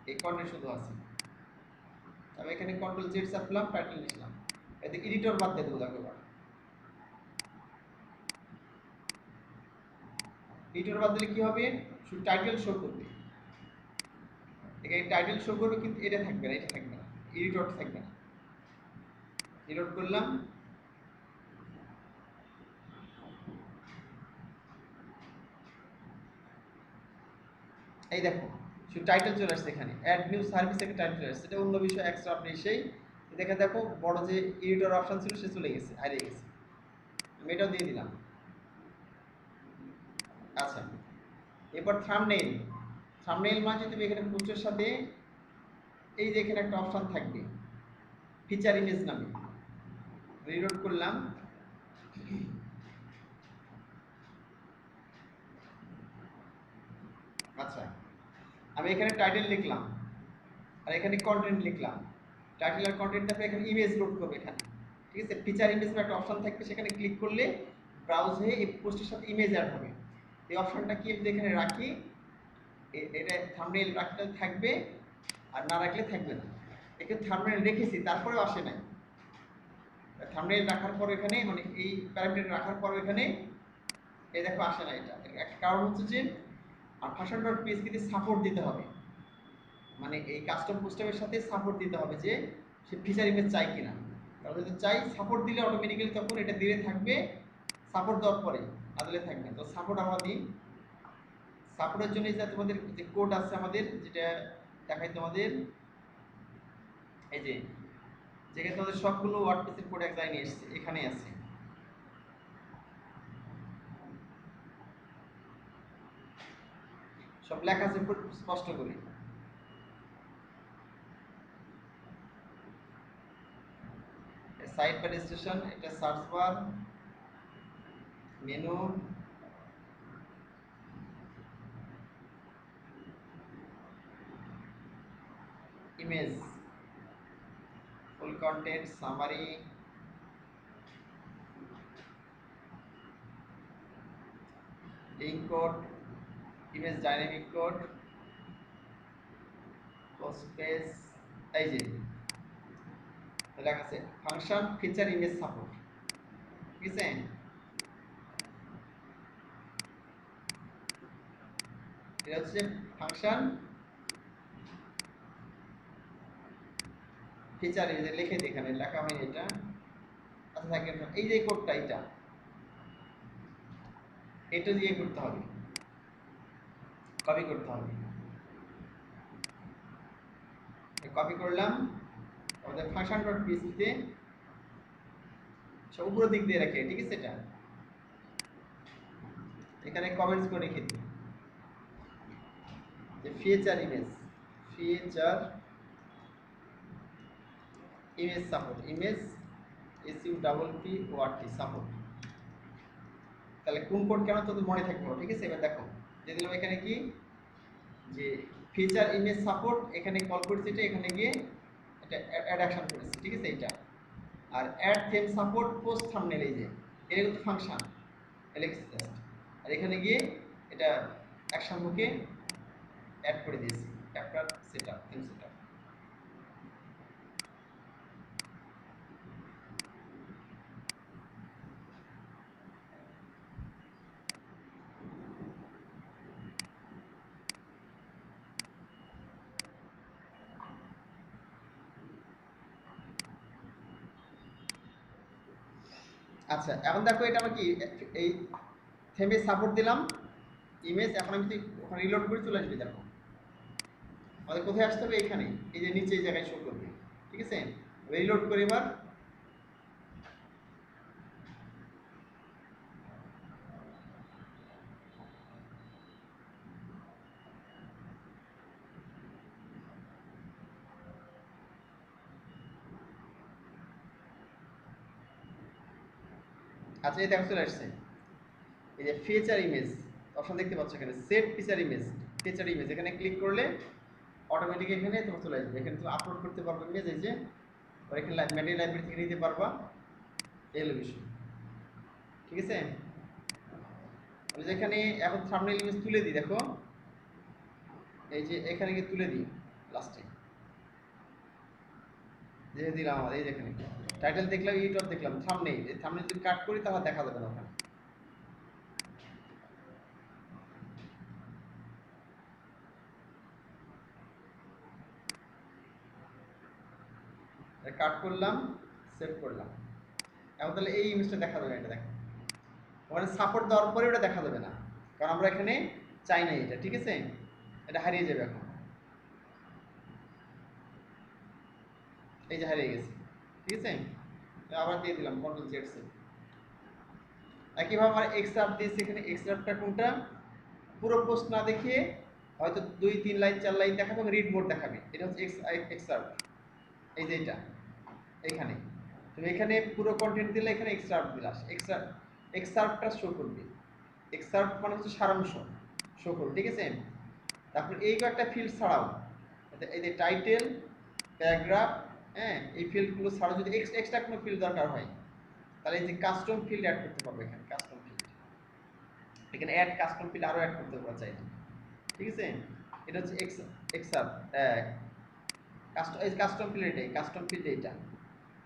এই কন্টেন্ট শুধু আছে। আমি এখানে কন্ট্রোল জেড চাপলাম, টাইটেল লিখলাম, এতে এডিটর বাদ দিয়ে দেবো। দেখো এবার এডিটর বাদ দিলে কি হবে, শুধু টাইটেল শো করবে, এখানে টাইটেল শো করবে কিন্তু এটা থাকবে না, এটা থাকবে না, এডিটর থাকবে না। রিলোড করলাম, এই দেখো শুধু টাইটেল চলে আসছে, এখানে অ্যাড নিউ সার্ভিস থেকে টাইটেল চলে আসছে, এটা অন্য বিষয় এক্সট্রা আপনি সেই দেখে দেখো, বড় যে এডিটর অপশন ছিল সে চলে গেছে, হারিয়ে গেছে, আমি এটাও দিয়ে দিলাম। আচ্ছা, এরপর থাম্বনেইল, থাম্বনেইল মানে তুমি এখানে পোস্টের সাথে এই যে এখানে একটা অপশন থাকবে ফিচার ইমেজ নামে, রিলোড করলাম, আচ্ছা আমি এখানে টাইটেল লিখলাম আর এখানে কন্টেন্ট লিখলাম, টাইটেল আর কন্টেন্ট, তারপরে এখানে ইমেজ লোড করবে এখানে। ঠিক আছে, ফিচার ইমেজ একটা অপশন থাকবে, সেখানে ক্লিক করলে ব্রাউজ হয়ে এই পোস্টের সাথে ইমেজ অ্যাড হবে। এই অপশনটা কি যদি এখানে রাখি, এটা থাম্বনেইল রাখতে থাকবে, আর না রাখলে থাকবে না। এখানে থাম্বনেইল রেখেছি তারপরেও আসে নাই, থাম্বনেইল রাখার পর এখানে মানে এই প্যারামিটার রাখার পর এখানে এই দেখো আসে না। এটা একটা কারণ হচ্ছে যে fashion.php তে সাপোর্ট দিতে হবে, মানে এই কাস্টম পোস্টের সাথে সাপোর্ট দিতে হবে যে সে ফিচার ইমেজ চাই কিনা। কারণ যদি চাই, সাপোর্ট দিলে অটোমেটিক্যালি তখন এটা দিয়ে থাকবে, সাপোর্ট দেওয়ার পরে না দিলে থাকবে। তো সাপোর্ট আমরা দিই, সাপোর্টের জন্য যে তোমাদের যে কোড আছে আমাদের, যেটা দেখাই তোমাদের, এই যে যেখানে তোমাদের সবগুলো ওয়ার্ডপ্রেসের কোড এক জায়গায় নিয়ে এসেছে, এখানে আছে। সব লেখা আছে খুব স্পষ্ট করে। সাইড বার স্টেশন, এটা search bar, menu, image, full content, summary, link code, image dynamic code, post page, এই যে লেখা আছে ফাংশন ফিচার ইমেজ সাপোর্ট, ঠিক আছে? এটা হচ্ছে ফাংশন ফিচার ইমেজ, লিখে দিই, এখানে লেখা হয়নি এটা। আচ্ছা থাকে, এই যে কোডটা, এটা দিয়ে করতে হবে, কপি করতে হবে। কপি করলাম, আমাদের ফাংশন ডট পিএইচপি তে উপরের দিক দিয়ে রাখি, ঠিক আছে? এটা এখানে কমেন্টস করে রেখে দিই যে feature image, feature image support, image SUPPORT support. তাহলে কোন কোড কেন তো মনে থাকবে, ঠিক আছে? এবার দেখো যে দিলাম এখানে কি যে ফিচার ইমেজ সাপোর্ট, এখানে কল করেছি, এটা এখানে গিয়ে এটা অ্যাড অ্যাকশন করেছি, ঠিক আছে? এটা আর অ্যাড থেম সাপোর্ট পোস্ট থাম্বনেল, এই যে এটা কিন্তু ফাংশন এলএক্স জাস্ট, আর এখানে গিয়ে এটা অ্যাকশন বুকে অ্যাড করে দিয়েছি চ্যাপ্টার সেটআপ, থিম সেটআপ। আচ্ছা এখন দেখো এটা আমার কি, এই থেমে সাপোর্ট দিলাম ইমেজ, এখন আমি যদি ওখানে রিলোড করে চলে আসবে, দেখো আমাদের কোথায় আসতে হবে, এখানে এই যে নিচে এই জায়গায় শো করবে, ঠিক আছে? রিলোড করে এবার আচ্ছা এই দেখো চলে আসছে, এই যে ফিচার ইমেজ অপশন দেখতে পাচ্ছ, এখানে set feature image, feature image এখানে ক্লিক করলে অটোমেটিক এখানে তোমার চলে আসবে, এখানে তুমি আপলোড করতে পারবে ইমেজ, এই যে এখানে ম্যাটেরিয়াল লাইব্রেরি থেকে নিতে পারবা, এই হলো বিষয়, ঠিক আছে? আমি যেখানে এখন থাম্বনেল ইমেজ তুলে দিই, দেখো এই যে এখানে গিয়ে তুলে দিই লাস্টে, যে দিলাম আমার, এই যেখানে টাইটেল দেখলাম, ইউটিউব দেখলাম, থাম্বনেল, এই থাম্বনেল যদি কাট করি তাহলে দেখা যাবে না ওখানে। কাট করলাম, সেভ করলাম, এখন তাহলে এই ইমেজটা দেখা যাবে, এটা দেখো ওখানে সাপোর্ট দেওয়ার পরে ওটা দেখা যাবে না, কারণ আমরা এখানে চাই না এটা, ঠিক আছে? এটা হারিয়ে যাবে এখন, এই যে হারিয়ে গেছে, ঠিক আছে? আবার দিয়ে দিলাম কন্ট্রোল জেড সেভ। একইভাবে আমার এক্সট্রাক্ট দিয়েছি, এখানে এক্সট্রাক্টটা কোনটা, পুরো পোস্ট না দেখিয়ে হয়তো 2-3 লাইন 4 লাইন দেখাবে, রিড মোড দেখাবে, এটা হচ্ছে এক্সট্রাক্ট, এই যে এটা এখানে তুমি এখানে পুরো কন্টেন্ট দিলে, এখানে এক্সট্রাক্ট দিলা, এক্সট্রাক্টটা শো করবে, এক্সট্রাক্ট মানে হচ্ছে সারাংশ শো করবে, ঠিক আছে? তারপর এই কয়েকটা ফিল্ড ছাড়াও, এই যে টাইটেল, প্যারাগ্রাফ, হ্যাঁ এই ফিল্ডগুলো ছাড়াও যদি এক্সট্রা কোনো ফিল্ড দরকার হয়, তাহলে এই যে কাস্টম ফিল্ড অ্যাড করতে পারবে, এখানে কাস্টম ফিল্ড, এখানে অ্যাড কাস্টম ফিল্ড আরও অ্যাড করতে পারা চাইলে, ঠিক আছে? এটা হচ্ছে কাস্টম ফিল্ড, এটাই কাস্টম ফিল্ড এইটা।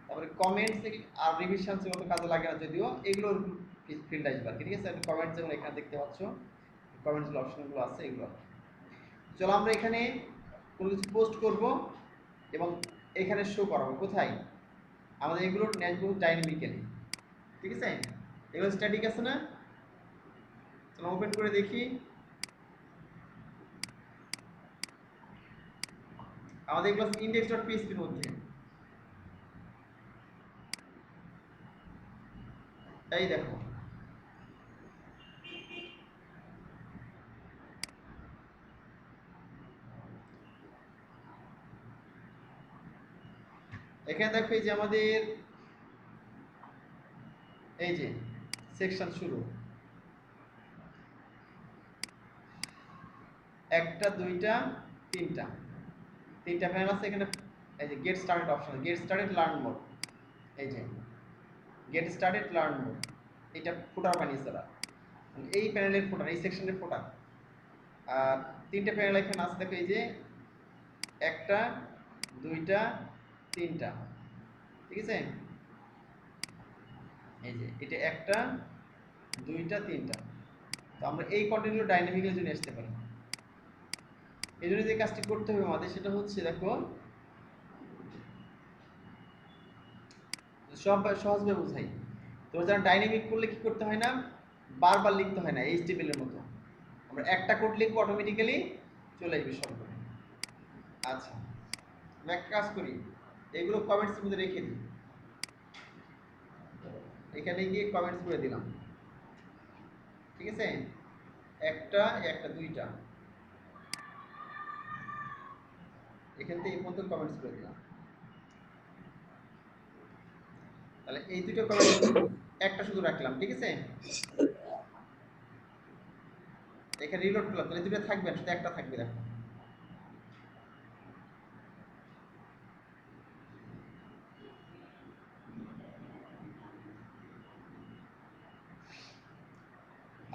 তারপরে কমেন্টস আর রিভিশনস মতো কাজে লাগে না যদিও, এগুলোর ফিল্ড আসবে আর কি, ঠিক আছে? কমেন্টস যেমন এখানে দেখতে পাচ্ছ, কমেন্টস অপশনগুলো আছে এগুলো। চলো আমরা এখানে কোনো কিছু পোস্ট করব এবং এখানে শো করাবো, কোথায়? আমাদের এগুলোর ন্যাচগুলো ডাইনামিক্যালি, ঠিক আছে? এগুলো স্ট্যাটিক আছে না, চলো ওপেন করে দেখি। আমাদের এগুলো index.php এর মধ্যে, এই দেখো এখানে দেখো এই যে আমাদের এই যে সেকশন শুরু, একটা দুইটা তিনটা, তিনটা প্যানেল আছে এখানে। এই যে get started option, get started learn mode, এই যে গেট স্টার্টেড লার্ন মোড, এটা ফুটার বানিয়েছে ওরা, এই প্যানেলের ফুটার, এই সেকশনের ফুটার। আর তিনটা প্যানেল এখানে আছে দেখো, এই যে একটা দুইটা তিনটা, ঠিক আছে। এই যে এটা একটা দুইটা তিনটা। তো আমরা এই কন্টেন্টগুলো ডাইনামিক্যালি জন্য আসতে পারি। এই জন্য যে কাজটি করতে হবে আমাদের সেটা হচ্ছে দেখো, সব সহজভাবে বোঝাই। তো যারা ডাইনামিক করলে কি করতে হয় না, বারবার লিখতে হয় না এইচটিএমএল এর মতো। আমরা একটা কোড লিখবো, অটোমেটিক্যালি চলে আসবে সবগুলো। আচ্ছা, আমি একটা কাজ করি, এগুলো কমেন্টসের মধ্যে রেখে দিই, এখানে গিয়ে কমেন্টস করে দিলাম, ঠিক আছে। একটা একটা দুইটা, এখান থেকে এই পর্যন্ত কমেন্টস করে দিলাম। তাহলে এই দুটো কমেন্ট, একটা শুধু রাখলাম, ঠিক আছে। এখানে রিলোড করলাম, তাহলে দুটো থাকবে না, শুধু একটা থাকবে। দেখো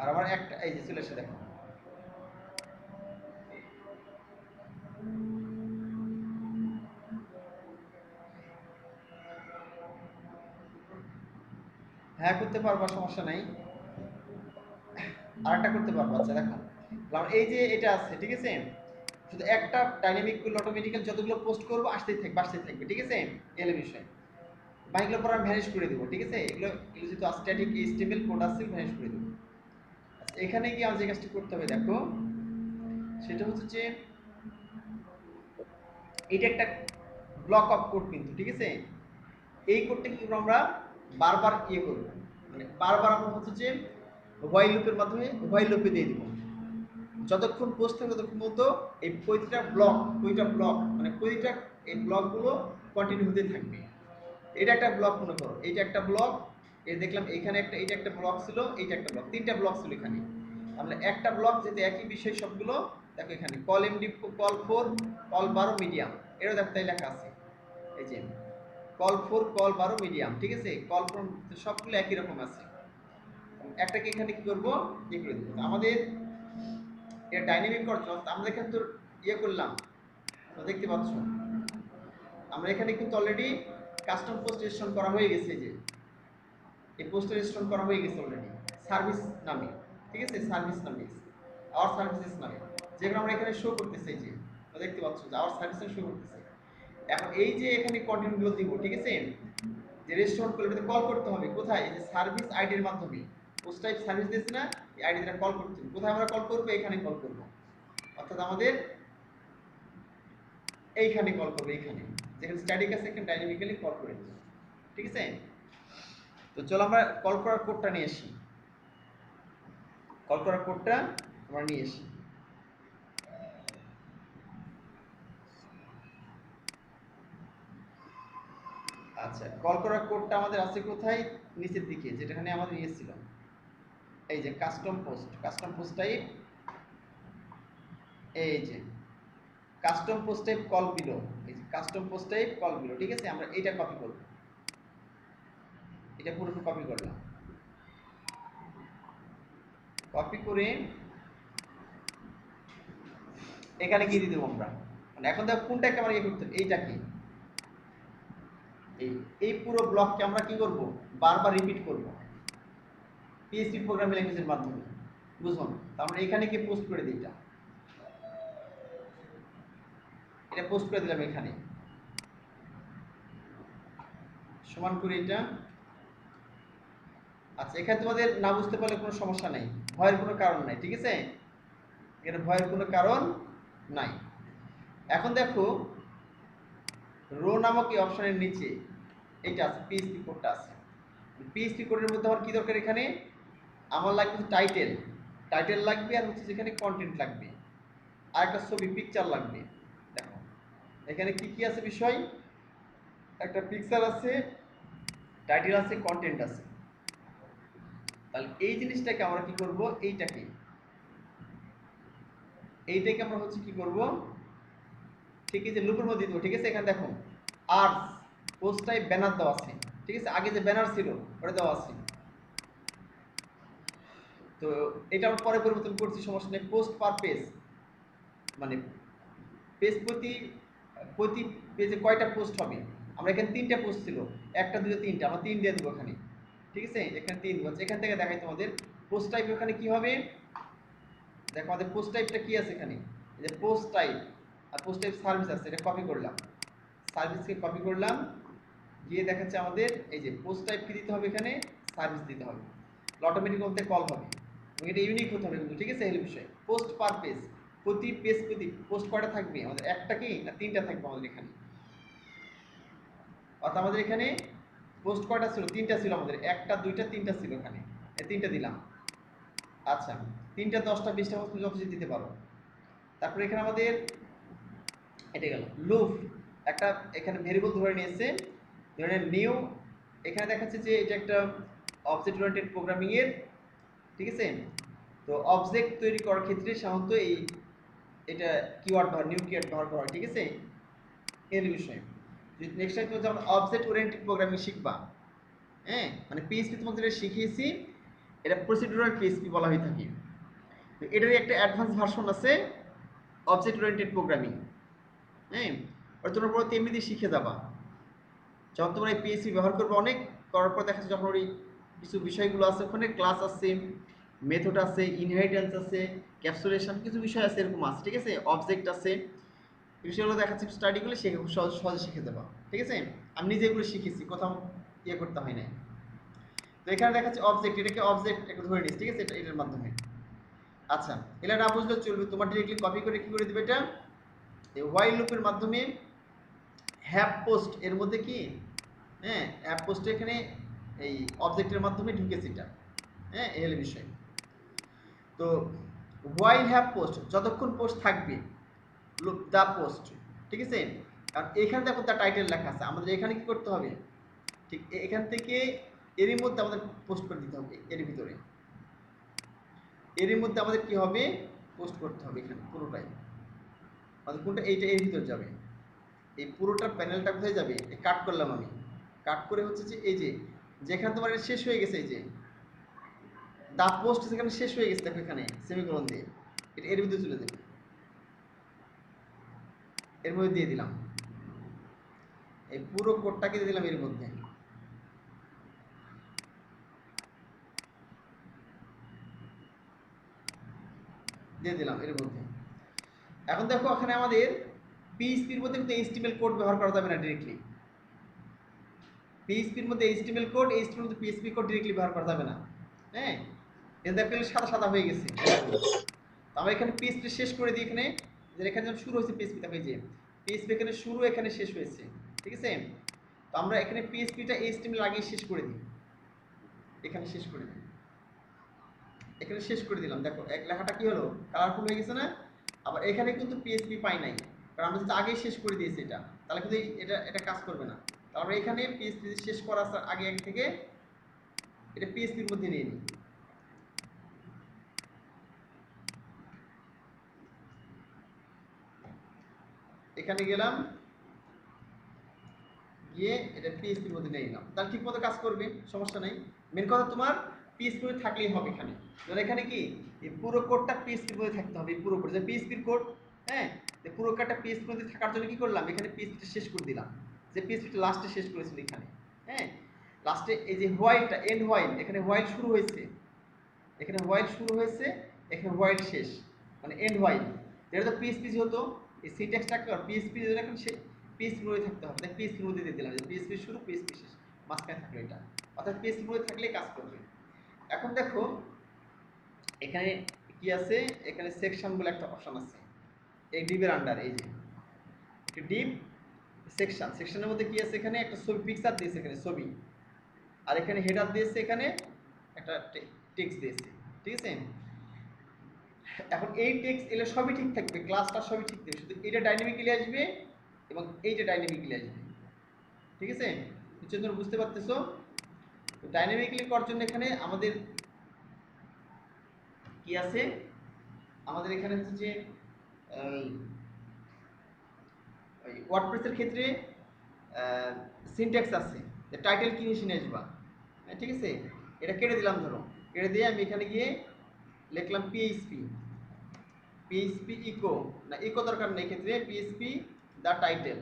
আর আমার একটা, এই যে চলে এসে দেখো, হ্যাঁ করতে পারবা, সমস্যা নাই। আরেকটা করতে পারবো। আচ্ছা দেখো, এই যে এটা আছে, ঠিক আছে। শুধু একটা ডাইনামিক গুলো অটোমেটিক্যালি যতগুলো পোস্ট করবো আসতেই থাকবে, ঠিক আছে। এলে বিষয় বাকিগুলো পর আমি ভ্যানিশ করে দেবো, ঠিক আছে। এগুলো যেহেতু স্ট্যাটিক এইচটিএমএল কোড আছে, ভ্যানিশ করে দেবো। আচ্ছা, এখানে গিয়ে আমাদের যে কাজটি করতে হবে দেখো, সেটা হচ্ছে যে এটা একটা ব্লক অফ কোড কিন্তু, ঠিক আছে। এই কোডটা কি করবো আমরা, বারবার ইয়ে করবো, মানে বারবার আমরা হচ্ছে যে হোয়াইল লুপের মাধ্যমে হোয়াইল লুপে দিয়ে দিব। যতক্ষণ পোস্ট থাকবে ততক্ষণ মতো এই প্রতিটা ব্লক মানে প্রতিটা এই ব্লকগুলো কন্টিনিউ হতে থাকবে। এটা একটা ব্লক মনে করো, এইটা একটা ব্লক, এই দেখলাম এখানে একটা, এইটা একটা ব্লক ছিল, এইটা একটা ব্লক, তিনটা ব্লক ছিল এখানে। আমরা একটা ব্লক যেতে একই বিষয় সবগুলো, দেখো এখানে call MD, call 4, call 12 medium, এরও দেখো তাই লেখা আছে, এই যে কল 4, কল 12 মিডিয়াম, ঠিক আছে। কল ফ্রম সবগুলো একই রকম আছে। একটাকে এখানে কি করবো, ইয়ে করে দেবো। আমাদের এটা ডাইনামিক করতে হবে, আমরা এখানে তো ইয়ে করলাম, তো দেখতে পাচ্ছ আমরা এখানে কিন্তু অলরেডি কাস্টম পোস্ট রেজিস্ট্রেশন করা হয়ে গেছে, যে এই পোস্ট রেজিস্ট্রেশন করা হয়ে গেছে অলরেডি সার্ভিস নামে, ঠিক আছে। সার্ভিস নামে, আওয়ার সার্ভিসেস নামে, যেগুলো আমরা এখানে শো করতেছে, যে দেখতে পাচ্ছ যে আওয়ার সার্ভিসেস শো করতেছে। এখন এই যে এখানে কন্টেন্টগুলো দিব, ঠিক আছে। যে রেস্টুরেন্ট করলে এটাতে কল করতে হবে কোথায়, এই যে সার্ভিস আইডির মাধ্যমে। পোস্ট টাইপ সার্ভিস দিয়েছে না, এই আইডি দ্বারা কল করতে হবে। কোথায় আমরা কল করবো, এখানে কল করবো, অর্থাৎ আমাদের এইখানে কল করবো, এইখানে যেখানে স্ট্যাটিক আছে এখানে ডাইনামিক্যালি কল করে দেবো, ঠিক আছে। তো চলো আমরা কল করার কোডটা নিয়ে আসি, কল করার কোডটা আমরা নিয়ে আসি। আচ্ছা, কল করার কোডটা আমাদের আছে কোথায়, নিচের দিকে, যেটাখানে আমাদের ইয়ে ছিল, এই যে কাস্টম পোস্ট টাইপ, এই যে custom post type call below, এই যে custom post type call below, ঠিক আছে। আমরা এটা কপি করব, এটা পুরোটা কপি করলাম, কপি করে এখানে গিয়ে দিয়ে দেবো আমরা। মানে এখন দেখো কোনটাকে আমরা ইয়ে করতে হবে, এইটা কি, এই পুরো ব্লককে আমরা কি করব, বারবার রিপিট করব পিএইচপি প্রোগ্রামিং ল্যাঙ্গুয়েজের মাধ্যমে, বুঝুন। তারপরে এখানে কি পোস্ট করে দিই, এটা পোস্ট করে দিলাম এখানে, সমান করে এটা। আচ্ছা, এখানে তোমাদের না বুঝতে পারলে কোনো সমস্যা নাই, ভয়ের কোনো কারণ নাই, ঠিক আছে। এখানে ভয়ের কোনো কারণ নাই। এখন দেখো রো নামক এই অপশনের নিচে এইটা আছে, পিএইচপি কোডটা আছে। পিএইচপি কোডের মধ্যে আমার কি দরকার, এখানে আমার লাগবে টাইটেল লাগবে, আর হচ্ছে যেখানে কন্টেন্ট লাগবে, আর একটা ছবি পিকচার লাগবে। দেখো এখানে কি কি আছে বিষয়, একটা পিকচার আছে, টাইটেল আছে, কন্টেন্ট আছে। তাহলে এই জিনিসটাকে আমরা কি করব, এইটাকে আমরা হচ্ছে কি করব, ঠিক আছে লুপের মধ্যে দিব। ঠিক আছে, এখানে দেখো আর্স পোস্ট টাইপ ব্যানার দেওয়া আছে। ঠিক আছে, আগে যে ব্যানার ছিল ওটা দেওয়া আছে। তো এটা আমরা পরে পরিবর্তন করছি, সমস্যা নেই। পোস্ট পার পেজ, মানে পেজ প্রতি প্রতি পেজে কয়টা পোস্ট হবে। আমরা এখানে 3টা পোস্ট ছিল, 1টা 2টা 3টা, আমরা 3 দিয়ে দেবো এখানে। ঠিক আছে, এখানে 3 দেবো। এখান থেকে দেখাই তোমাদের পোস্ট টাইপ এখানে কি হবে। দেখো আমাদের পোস্ট টাইপটা কি আছে এখানে, এই যে পোস্ট টাইপ আর পোস্ট টাইপ সার্ভিস আছে, এটা কপি করলাম, সার্ভিসকে কপি করলাম, গিয়ে দেখাচ্ছে আমাদের এই যে পোস্ট টাইপ কি দিতে হবে, এখানে সার্ভিস দিতে হবে, অটোমেটিক বলতে কল হবে এবং এটা ইউনিক হতে হবে কিন্তু। ঠিক আছে, এই বিষয় পোস্ট পার পেজ, প্রতি পেজ প্রতি পোস্ট কয়টা থাকবে আমাদের, একটা কি না 3টা থাকবে আমাদের এখানে। অর্থাৎ আমাদের এখানে পোস্ট কয়টা ছিল, 3টা ছিল আমাদের, 1টা 2টা 3টা ছিল এখানে, এই 3টা দিলাম। আচ্ছা, 3টা 10টা 20টা পোস্ট যত দিতে পারো। তারপরে এখানে আমাদের এটা গেল লুপ, একটা এখানে ভেরিয়েবল ধরে নিয়েছে, ধরে নিউ, এখানে দেখাচ্ছে যে এটা একটা অবজেক্ট ওরিয়েন্টেড প্রোগ্রামিং এর। ঠিক আছে, তো অবজেক্ট তৈরি করার ক্ষেত্রে সাধারণত এটা কিওয়ার্ড বা নিউ কিওয়ার্ড ব্যবহার করা হয়। ঠিক আছে, এর বিষয় নেক্সট টাইম তুমি যখন অবজেক্ট ওরিয়েন্টেড প্রোগ্রামিং শিখবা, হ্যাঁ মানে পিএইচপি তোমাকে যেটা শিখিয়েছি এটা প্রসিডিউরাল পিএইচপি বলা হয়ে থাকে। তো এটারই একটা অ্যাডভান্স ভার্সন আছে অবজেক্ট ওরিয়েন্টেড প্রোগ্রামিং। হ্যাঁ, ওটা তোমরা পুরো এমনি দিয়ে শিখে যাবা। যখন তোমরা এই পিএইচপি ব্যবহার করবে অনেক করার পর দেখা যাচ্ছে যখন ওই কিছু বিষয়গুলো আছে, ওখানে ক্লাস আছে, মেথড আছে, ইনহেরিটেন্স আছে, ক্যাপসুলেশন, কিছু বিষয় আছে এরকম আছে। ঠিক আছে, অবজেক্ট আছে, এই বিষয়গুলো দেখাচ্ছি স্টাডিগুলো শিখে খুব সহজে শিখে দেবা। ঠিক আছে, আমি নিজে এগুলো শিখেছি, কোথাও ইয়ে করতে হয় না। তো এখানে দেখাচ্ছে অবজেক্ট, এটাকে অবজেক্ট একটা ধরে নিস। ঠিক আছে, এটার মাধ্যমে। আচ্ছা, এটা না বুঝলে চলবে, তোমার ডিরেক্টলি কপি করে কি করে দিবে, এটা এই হোয়াইল লুপের মাধ্যমে হ্যাপ পোস্ট এর মধ্যে কি, হ্যাঁ অ্যাপ পোস্টে এখানে এই অবজেক্টের মাধ্যমে ঢুকেছে এটা। হ্যাঁ, এই হলো বিষয়। তো হোয়াইল হ্যাপ পোস্ট, যতক্ষণ পোস্ট থাকবে লুপ দা পোস্ট। ঠিক আছে, আর এখানে দেখো তার টাইটেল লেখা আছে, আমাদের এখানে কি করতে হবে, ঠিক এখান থেকে এরই মধ্যে আমাদের পোস্ট করে দিতে হবে, এরই মধ্যে আমাদের কি হবে, পোস্ট করতে হবে এখানে পুরোটাই। আমাদের কোনটা, এইটা এর ভিতর যাবে, এই পুরোটা প্যানেলটা কোথায় যাবে, কাট করলাম আমি, কাট করে হচ্ছে যে এই যে যেখানে তোমার শেষ হয়ে গেছে, এই যে দা পোস্ট সেখানে শেষ হয়ে গেছে, দেখো এখানে সেমিকোলন দিয়ে এটা এর ভিতরে চলে যাবে, এর মধ্যে দিয়ে দিলাম, এই পুরো কোডটাকে দিয়ে দিলাম এর মধ্যে। দিয়ে দিলাম এর মধ্যে। এখন দেখো এখানে আমাদের পিএইচপির মধ্যে কিন্তু এইচটিএমএল কোড ব্যবহার করা যাবে না ডিরেক্টলি। পিএইচপির মধ্যে এইচটিএমএল কোড, এইচটিএমএল মধ্যে পিএইচপি কোড ডিরেক্টলি ব্যবহার করা যাবে না। হ্যাঁ, এটা দেখলে সাদা সাদা হয়ে গেছে। তো আমরা এখানে পিএইচপি শেষ করে দিই, এখানে যে এখানে যখন শুরু হয়েছে পিএইচপি, দেখো এই যে পিএইচপি এখানে শুরু, এখানে শেষ হয়েছে। ঠিক আছে, তো আমরা এখানে পিএইচপিটা এইচটিএমএল আগে শেষ করে দিই, এখানে শেষ করে দিই, এখানে শেষ করে দিলাম। দেখো এক লেখাটা কি হলো, কালারফুল হয়ে গেছে না। আবার এখানে কিন্তু পিএইচপি পাই নাই, কারণ আমরা যদি আগেই শেষ করে দিয়েছি এটা, তাহলে কিন্তু এটা কাজ করবে না। তাহলে আমরা এখানে পিএইচপি শেষ করার আগে থেকে এটা পিএইচপির মধ্যে নিয়ে নিই। এখানে গেলাম, গিয়ে এটা পিএইচপির মধ্যে নিয়ে নিলাম, তাহলে ঠিক মতো কাজ করবে, সমস্যা নেই। মেন কথা তোমার পিএইচপি মধ্যে থাকলেই হবে এখানে। ধর এখানে কি এই পুরো কোডটা পিএইচপির মধ্যে থাকতে হবে, এই পুরো কোড যে পিএইচপির কোড। হ্যাঁ, এই পুরো কোডটা পিএইচপির মধ্যে থাকার জন্য কি করলাম, এখানে পিএইচপিটা শেষ করে দিলাম, যে পিএইচপিটা লাস্টে শেষ করেছিল এখানে। হ্যাঁ, লাস্টে এই যে হোয়াইলটা, এন্ড হোয়াইল, এখানে হোয়াইল শুরু হয়েছে, এখানে হোয়াইল শুরু হয়েছে, এখানে হোয়াইল শেষ, মানে এন্ড হোয়াইল। এটা তো পিএইচপি হতো, এই সিনট্যাক্সটাকে পিএইচপি এখন পিএইচপি মধ্যে থাকতে হবে, তাই পিএইচপি মধ্যে দিয়ে দিলাম, যে পিএইচপি শুরু পিএইচপি শেষ, মাঝখানে থাকলো এটা, অর্থাৎ পিএইচপি মধ্যে থাকলেই কাজ করবে। এখন দেখো এখানে কি আছে, এখানে সেকশন বলে একটা অপশন আছে, এই ডিপের আন্ডার, এই যে ডিপ সেকশন, সেকশনের মধ্যে কি আছে, এখানে একটা ছবি পিকচার দিয়েছে, এখানে ছবি, আর এখানে হেডার দিয়েছে, এখানে একটা টেক্সট দিয়েছে। ঠিক আছে, এখন এই টেক্সট এলে সবই ঠিক থাকবে, ক্লাসটা সবই ঠিক থাকবে, শুধু এটা ডাইনামিক্যালি আসবে এবং এইটা ডাইনামিক্যালি আসবে। ঠিক আছে? নিশ্চয়ই তোমরা বুঝতে পারতেছো। তো ডাইনামিক্যালি করার জন্য এখানে আমাদের কি আছে, আমাদের এখানে হচ্ছে যে ওয়ার্ডপ্রেসের ক্ষেত্রে সিনট্যাক্স আছে, যে টাইটেল কি নিয়ে নিয়ে আসবা, ঠিক আছে? এটা কেটে দিলাম, ধরো কেটে দিয়ে আমি এখানে গিয়ে লিখলাম পিএইচপি, পিএইচপি ইকো, না ইকো দরকার নেই ক্ষেত্রে, PHP the title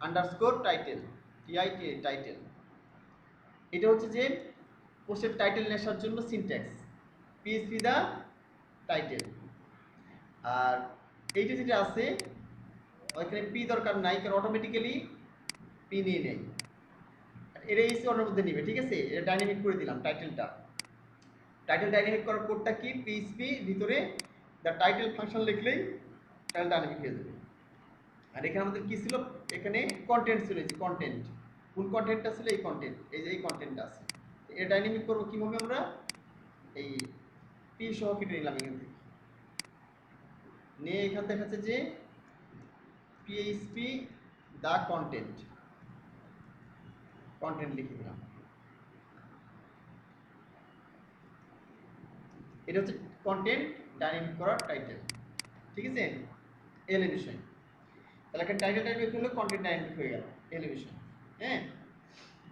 underscore title, TIT title. এটা হচ্ছে যে পোস্টের টাইটেল নেওয়ার জন্য সিনট্যাক্স, পিএইচপি দ্য টাইটেল। আর এইটা যেটা আছে ওইখানে পি দরকার নাই, কারণ অটোমেটিক্যালি পি নিয়ে নেই, এটা এই অর্ডারের মধ্যে নিবে, ঠিক আছে? এটা ডাইনামিক করে দিলাম টাইটেলটা। টাইটেল ডাইনামিক করার কোডটা কি, পিএইচপি ভিতরে দ্য টাইটেল ফাংশন লিখলেই টাইটেল ডাইনামিক হয়ে যাবে। আর এখানে আমাদের কি ছিল, এখানে কন্টেন্ট ছিল, এই যে কন্টেন্ট, কোন কন্টেন্টটা ছিল, এই কন্টেন্ট, এই যে এই কন্টেন্টটা আছে। এটা ডাইনামিক করবো কিভাবে, আমরা এই পি সহ কেটে নিলাম এখান থেকে, নিয়ে এখান দেখাচ্ছে যে পিএইচপি দ্য কন্টেন্ট, কন্টেন্ট লিখে দিলাম। এটা হচ্ছে কন্টেন্ট ডাইনামিক করার টাইটেল, ঠিক আছে? এল বিষয়, তাহলে একটা টাইটেল ডাইনামিক হলো কন্টেন্ট ডাইনামিক হয়ে গেল, এল বিষয়। হ্যাঁ,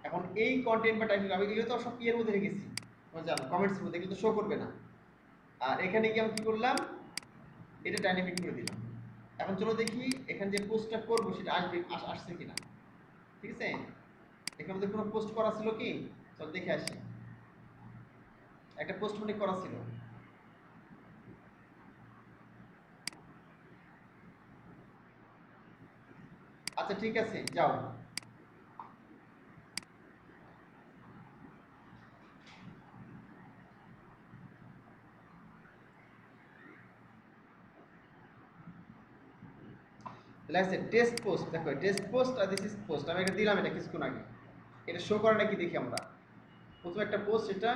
এখন এই কন্টেন্ট বা টাইটেল আমি এগুলো তো সব এর মধ্যে রেখেছি, তোমরা জানো কমেন্টসের মধ্যে, এগুলো তো শো করবে না। আর এখানে গিয়ে আমি কি করলাম, এটা ডাইনামিক করে দিলাম। এখন চলো দেখি এখানে যে পোস্টটা করবো সেটা আসবে, আসছে কিনা, ঠিক আছে? এখানে মধ্যে কোনো পোস্ট করা ছিল কি, চলো দেখে আসি। একটা পোস্ট মনে করা ছিল, আচ্ছা ঠিক আছে যাও। লেটস সে টেস্ট পোস্ট, দেখো টেস্ট পোস্ট আর দিস ইজ পোস্ট, আমি এটা দিলাম, এটা কিছুক্ষণ আগে। এটা শো করে নাকি দেখি আমরা। প্রথমে একটা পোস্ট, এটা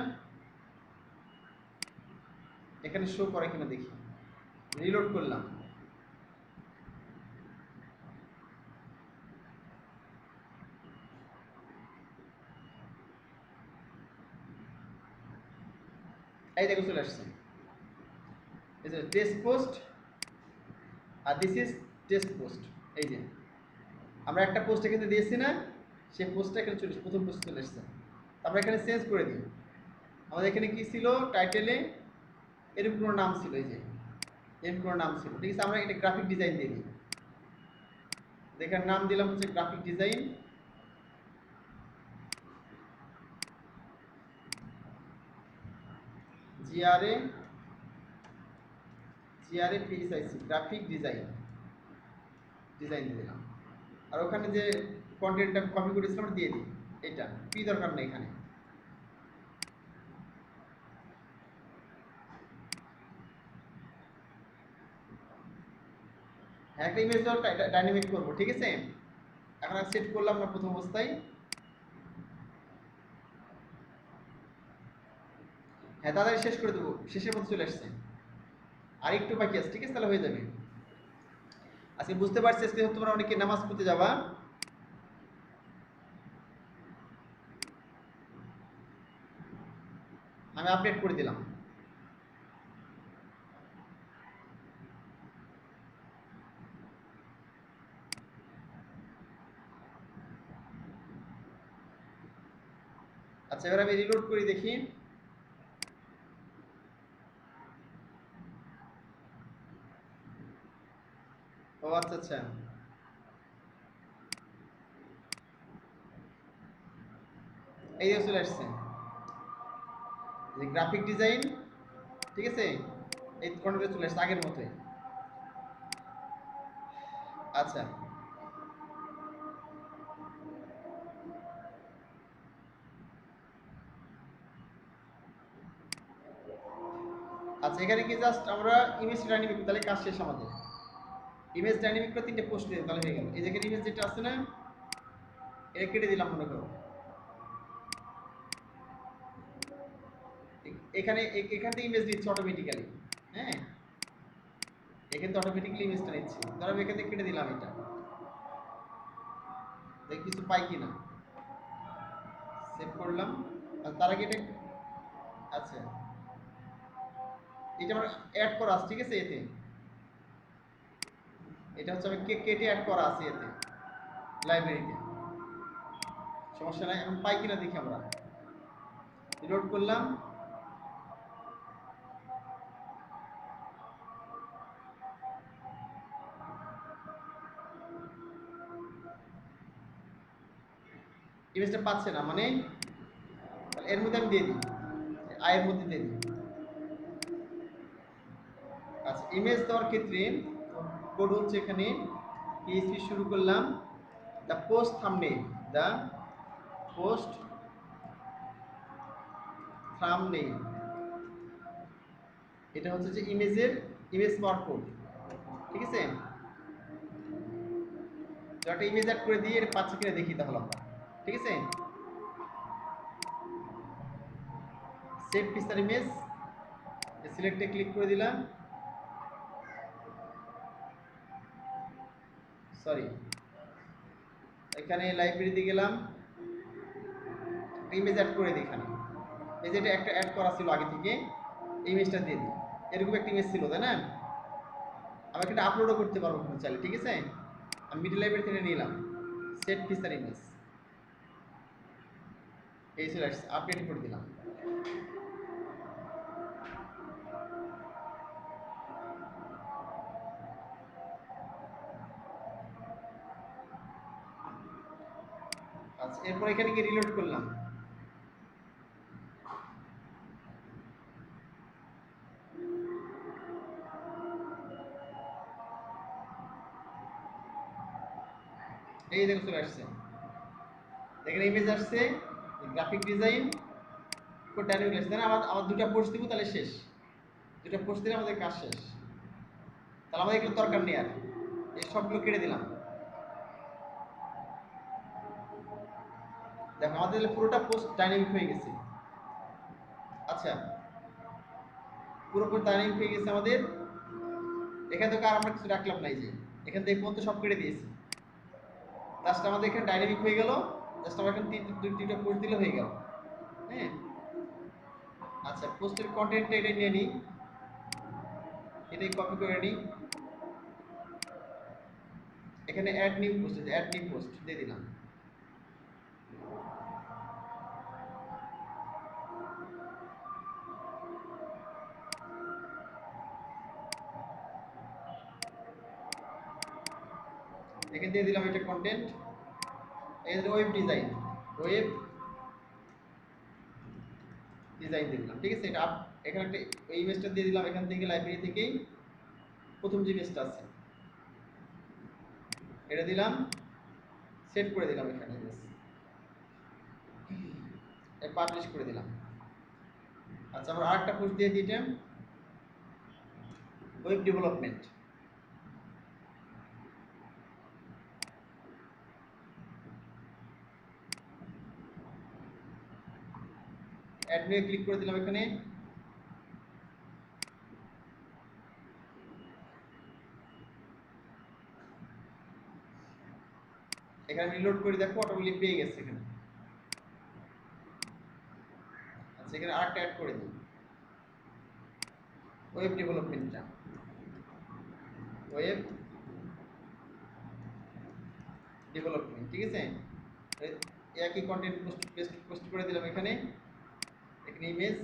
এখানে শো করে কিনা দেখি, রিলোড করলাম। এই দেখো চলে আসছে, এই যে টেস্ট পোস্ট আর দিস ইজ টেস্ট পোস্ট। এই যে আমরা একটা পোস্ট এখানে দিয়েছি না, সেই পোস্টটা এখানে চলে, প্রথম পোস্ট চলে এসছে। আমরা এখানে চেঞ্জ করে দিই, আমাদের এখানে কি ছিল, টাইটেলে এরকম কোনো নাম ছিল, এই যে এরকম কোনো নাম ছিল, ঠিক আছে? আমরা এটা গ্রাফিক ডিজাইন দিয়ে দিই, এখানে নাম দিলাম হচ্ছে graphic design, GRA GRA PSIC, graphic design, design দিয়ে দিলাম। আর ওখানে যে কন্টেন্টটা কপি করেছিলাম দিয়ে দিই, এটা পি দরকার নেই এখানে। হ্যাঁ, একটা ইমেজ ডাইনামিক করবো, ঠিক আছে? এখন সেট করলাম না প্রথম অবস্থায়, হ্যাঁ তাড়াতাড়ি শেষ করে দেবো, শেষের মধ্যে চলে আসছে, আর একটু বাকি আছে, ঠিক আছে? তাহলে হয়ে যাবে। আজকে বুঝতে পারছি আজকে তোমরা অনেকে নামাজ পড়তে যাবা, আমি আপডেট করে দিলাম। আচ্ছা এবার আমি রিলোড করি দেখি। ও আচ্ছা আচ্ছা, এই যে চলে আসছে, গ্রাফিক ডিজাইন, ঠিক আছে? এই কন্টেন্টে চলে আসছে আগের মতোই। আচ্ছা আচ্ছা, এখানে কি জাস্ট আমরা ইমেজ ডাইনামিক, তাহলে কাজ শেষ আমাদের। ইমেজ ডাইনামিক করে 3টে পোস্ট দিলাম, তাহলে হয়ে গেল। এই যেখানে ইমেজ যেটা আছে না, এটা কেটে দিলাম মনে করো, এখানে এখান থেকে ইমেজ দিচ্ছে অটোমেটিক্যালি। হ্যাঁ, এখানে তো অটোমেটিক্যালি ইমেজটা নিচ্ছে, ধরো আমি এখান থেকে কেটে দিলাম, এটা দেখ কিছু পাই কিনা। সেভ করলাম। আর তার আগে এটা, আচ্ছা এটা আমার অ্যাড করা আছে, ঠিক আছে। এতে এটা হচ্ছে আমি কেটে অ্যাড করা আছে এতে লাইব্রেরিতে, সমস্যা নাই। এখন পাই কিনা দেখি আমরা। রিলোড করলাম, ইমেজটা পাচ্ছে না, মানে এর মধ্যে আমি দিয়ে দিই, আয়ের মধ্যে দিয়ে দিই। আচ্ছা, ইমেজ দেওয়ার ক্ষেত্রে কোড হচ্ছে এখানে পিএইচপি শুরু করলাম, the post thumbnail, the post thumbnail, এটা হচ্ছে যে ইমেজের ইমেজ পাওয়ার কোড, ঠিক আছে। তো একটা ইমেজ অ্যাড করে দিয়ে এটা পাচ্ছে কিনা দেখি তাহলে আমরা, ঠিক আছে। সেভ পিকচার ইমেজ, সিলেক্টে ক্লিক করে দিলাম, সরি এখানে লাইব্রেরিতে গেলাম, ইমেজ অ্যাড করে দিই এখানে। এই যে এটা একটা অ্যাড করা ছিল আগে থেকে, ইমেজটা দিয়ে দিই। এরকম একটা ইমেজ ছিল, তাই না? আমি এটা আপলোডও করতে পারবো কিন্তু চাইলে, ঠিক আছে। আমি মিডল লাইব্রেরি থেকে নিলাম, সেট ফিচার ইমেজ, এই চলে আসছে, আপডেট করে দিলাম। আচ্ছা, এরপর এখানে গিয়ে রিলোড করলাম, এই দেখো চলে আসছে, এখানে ইমেজ আসছে, গ্রাফিক ডিজাইন কোড ডাইনামিক আসছে, তাই না? আমার দুটো পোস্ট দিব, তাহলে শেষ। দুটো পোস্ট দিলে আমাদের কাজ শেষ, তাহলে আমাদের এগুলো দরকার নেই আর, এই সবগুলো কেটে দিলাম। দেখো আমাদের পুরোটা পোস্ট ডাইনামিক হয়ে গেছে। আচ্ছা, পুরোপুরি ডাইনামিক হয়ে গেছে আমাদের। এখান থেকে আর আমরা কিছু রাখলাম না, এই যে এখান থেকে পর্যন্ত সব কেটে দিয়েছি। জাস্ট আমাদের এখানে ডাইনামিক হয়ে গেল, জাস্ট আমরা এখানে দুইটা পোস্ট দিলে হয়ে গেল, হ্যাঁ। আচ্ছা, পোস্টের কন্টেন্টটা এটাই নিয়ে নিই, এটাই কপি করে নিই, এখানে add new post, add new post দিয়ে দিলাম। এখানে দিয়ে দিলাম এটা কন্টেন্ট, এই যে ওয়েব ডিজাইন, ওয়েব ডিজাইন দিয়ে দিলাম, ঠিক আছে। এটা এখানে একটা এই ইমেজটা দিয়ে দিলাম, এখান থেকে লাইব্রেরি থেকেই প্রথম যে ইমেজটা আছে এটা দিলাম, সেট করে দিলাম এখানে ইমেজ, পাবলিশ করে দিলাম। আচ্ছা, আমরা আরেকটা পোস্ট দিয়ে দিলাম, ওয়েব ডেভেলপমেন্ট, অ্যাড নিয়ে ক্লিক করে দিলাম এখানে। এখানে রিলোড করে দেখো, অটোমেটিক পেয়ে গেছে এখানে। আচ্ছা, এখানে আরেকটা অ্যাড করে দিই, ওয়েব ডেভেলপমেন্টটা, ওয়েব ডেভেলপমেন্ট, ঠিক আছে। একই কন্টেন্ট পোস্ট করে দিলাম এখানে, এখানে ইমেজ,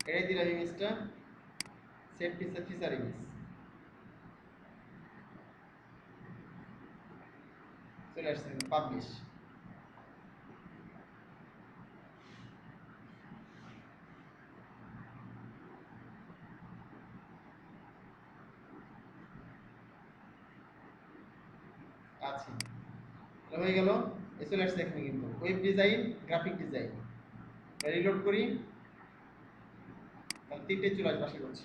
এটাই দিলাম ইমেজটা, সেট ফিচার ইমেজ, চলে আসছে পাবলিশ। আচ্ছা, হয়ে গেল, এ চলে আসছে এখানে কিন্তু web design, graphic design. Reload করি, তাহলে তিনটে চলে আসবে, আশা করছি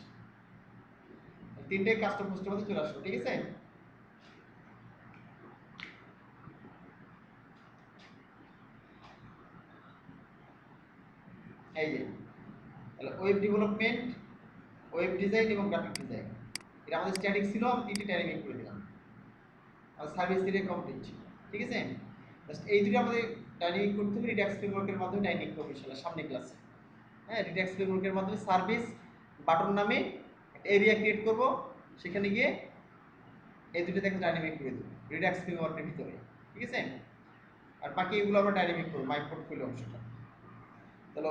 তিনটে কাস্টম পোস্টের মধ্যে চলে আসলো, ঠিক আছে। এই যে তাহলে ওয়েব ডেভেলপমেন্ট, ওয়েব ডিজাইন এবং গ্রাফিক ডিজাইন। এটা আমাদের স্ট্যাটিক ছিল, আমি 3টি ডাইনামিক করে দিলাম। আর সার্ভিস এরিয়া কমপ্লিট। ঠিক আছে, জাস্ট এই দুটো আমাদের ডাইনামিক করতে হবে। রিডাক্স ফ্রেমওয়ার্কের মাধ্যমে ডাইনামিক করব ইনশাআল্লাহ সামনে ক্লাসে। হ্যাঁ, রিডাক্স ফ্রেমওয়ার্কের মাধ্যমে সার্ভিস বাটন নামে একটা এরিয়া ক্রিয়েট করব, সেখানে গিয়ে এই দুটো দেখে ডাইনামিক করে দেব রিডাক্স ফ্রেমওয়ার্কের ভিতরে। ঠিক আছে, আর বাকি এগুলো আমরা ডাইনামিক করব মাই পোর্টফোলিও অংশটা। তাহলে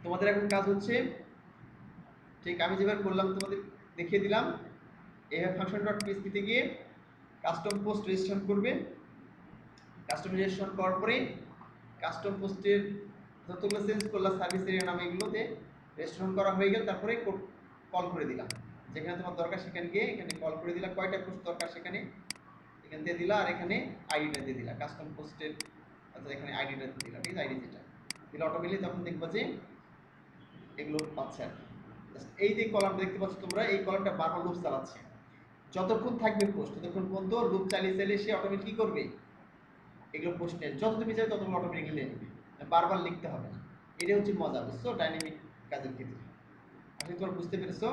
তোমাদের এখন কাজ হচ্ছে, ঠিক আমি যেভাবে করলাম তোমাদের দেখিয়ে দিলাম, এইভাবে ফাংশন ডট পিএসপি তে গিয়ে কাস্টম পোস্ট রেজিস্ট্রেশন করবে। কাস্টম রেজিস্ট্রেশন করার পরে কাস্টম পোস্টের যতগুলো চেঞ্জ করলাম সার্ভিস এরিয়া নামে এগুলোতে রেজিস্ট্রেশন করা হয়ে গেল। তারপরে কল করে দিলাম, যেখানে তোমার দরকার সেখানে গিয়ে এখানে কল করে দিলাম, কয়টা পোস্ট দরকার সেখানে এখানে দিয়ে দিলা, আর এখানে আইডিটা দিয়ে দিলা কাস্টম পোস্টের, অর্থাৎ এখানে আইডিটা দিয়ে দিলা। ঠিক আছে, আইডি যেটা দিলে অটোমেটিক তখন দেখবা যে এগুলো পাচ্ছে আর কি। এই যে কলামটা দেখতে পাচ্ছ তোমরা, এই কলামটা বারবার লুপ চালাচ্ছে। যতক্ষণ থাকবে পোস্ট ততক্ষণ পর্যন্ত লুপ চালিয়ে চালিয়ে সে অটোমেটিক কি করবে, এগুলো পোস্ট নেয়, যত তুমি চাই ততগুলো অটোমেটিক্যালি নেবে, বারবার লিখতে হবে না। এটা হচ্ছে মজা, বুঝছো, ডাইনামিক কাজের ক্ষেত্রে। আসলে তোমরা বুঝতে পেরেছো।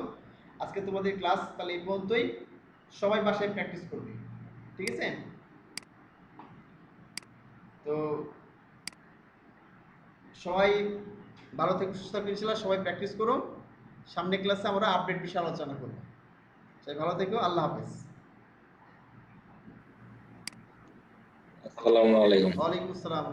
আজকে তোমাদের ক্লাস তাহলে এই পর্যন্তই, সবাই বাসায় প্র্যাকটিস করবে। ঠিক আছে, তো সবাই ভালো থেকে সুস্থ থাকবে ইনশাআল্লাহ। সবাই প্র্যাকটিস করো, সামনে ক্লাসে আমরা আপডেট বিষয়ে আলোচনা করব। সবাই ভালো থেকো, আল্লাহ হাফেজ। আসসালামু আলাইকুম। ওয়ালাইকুম আসসালাম।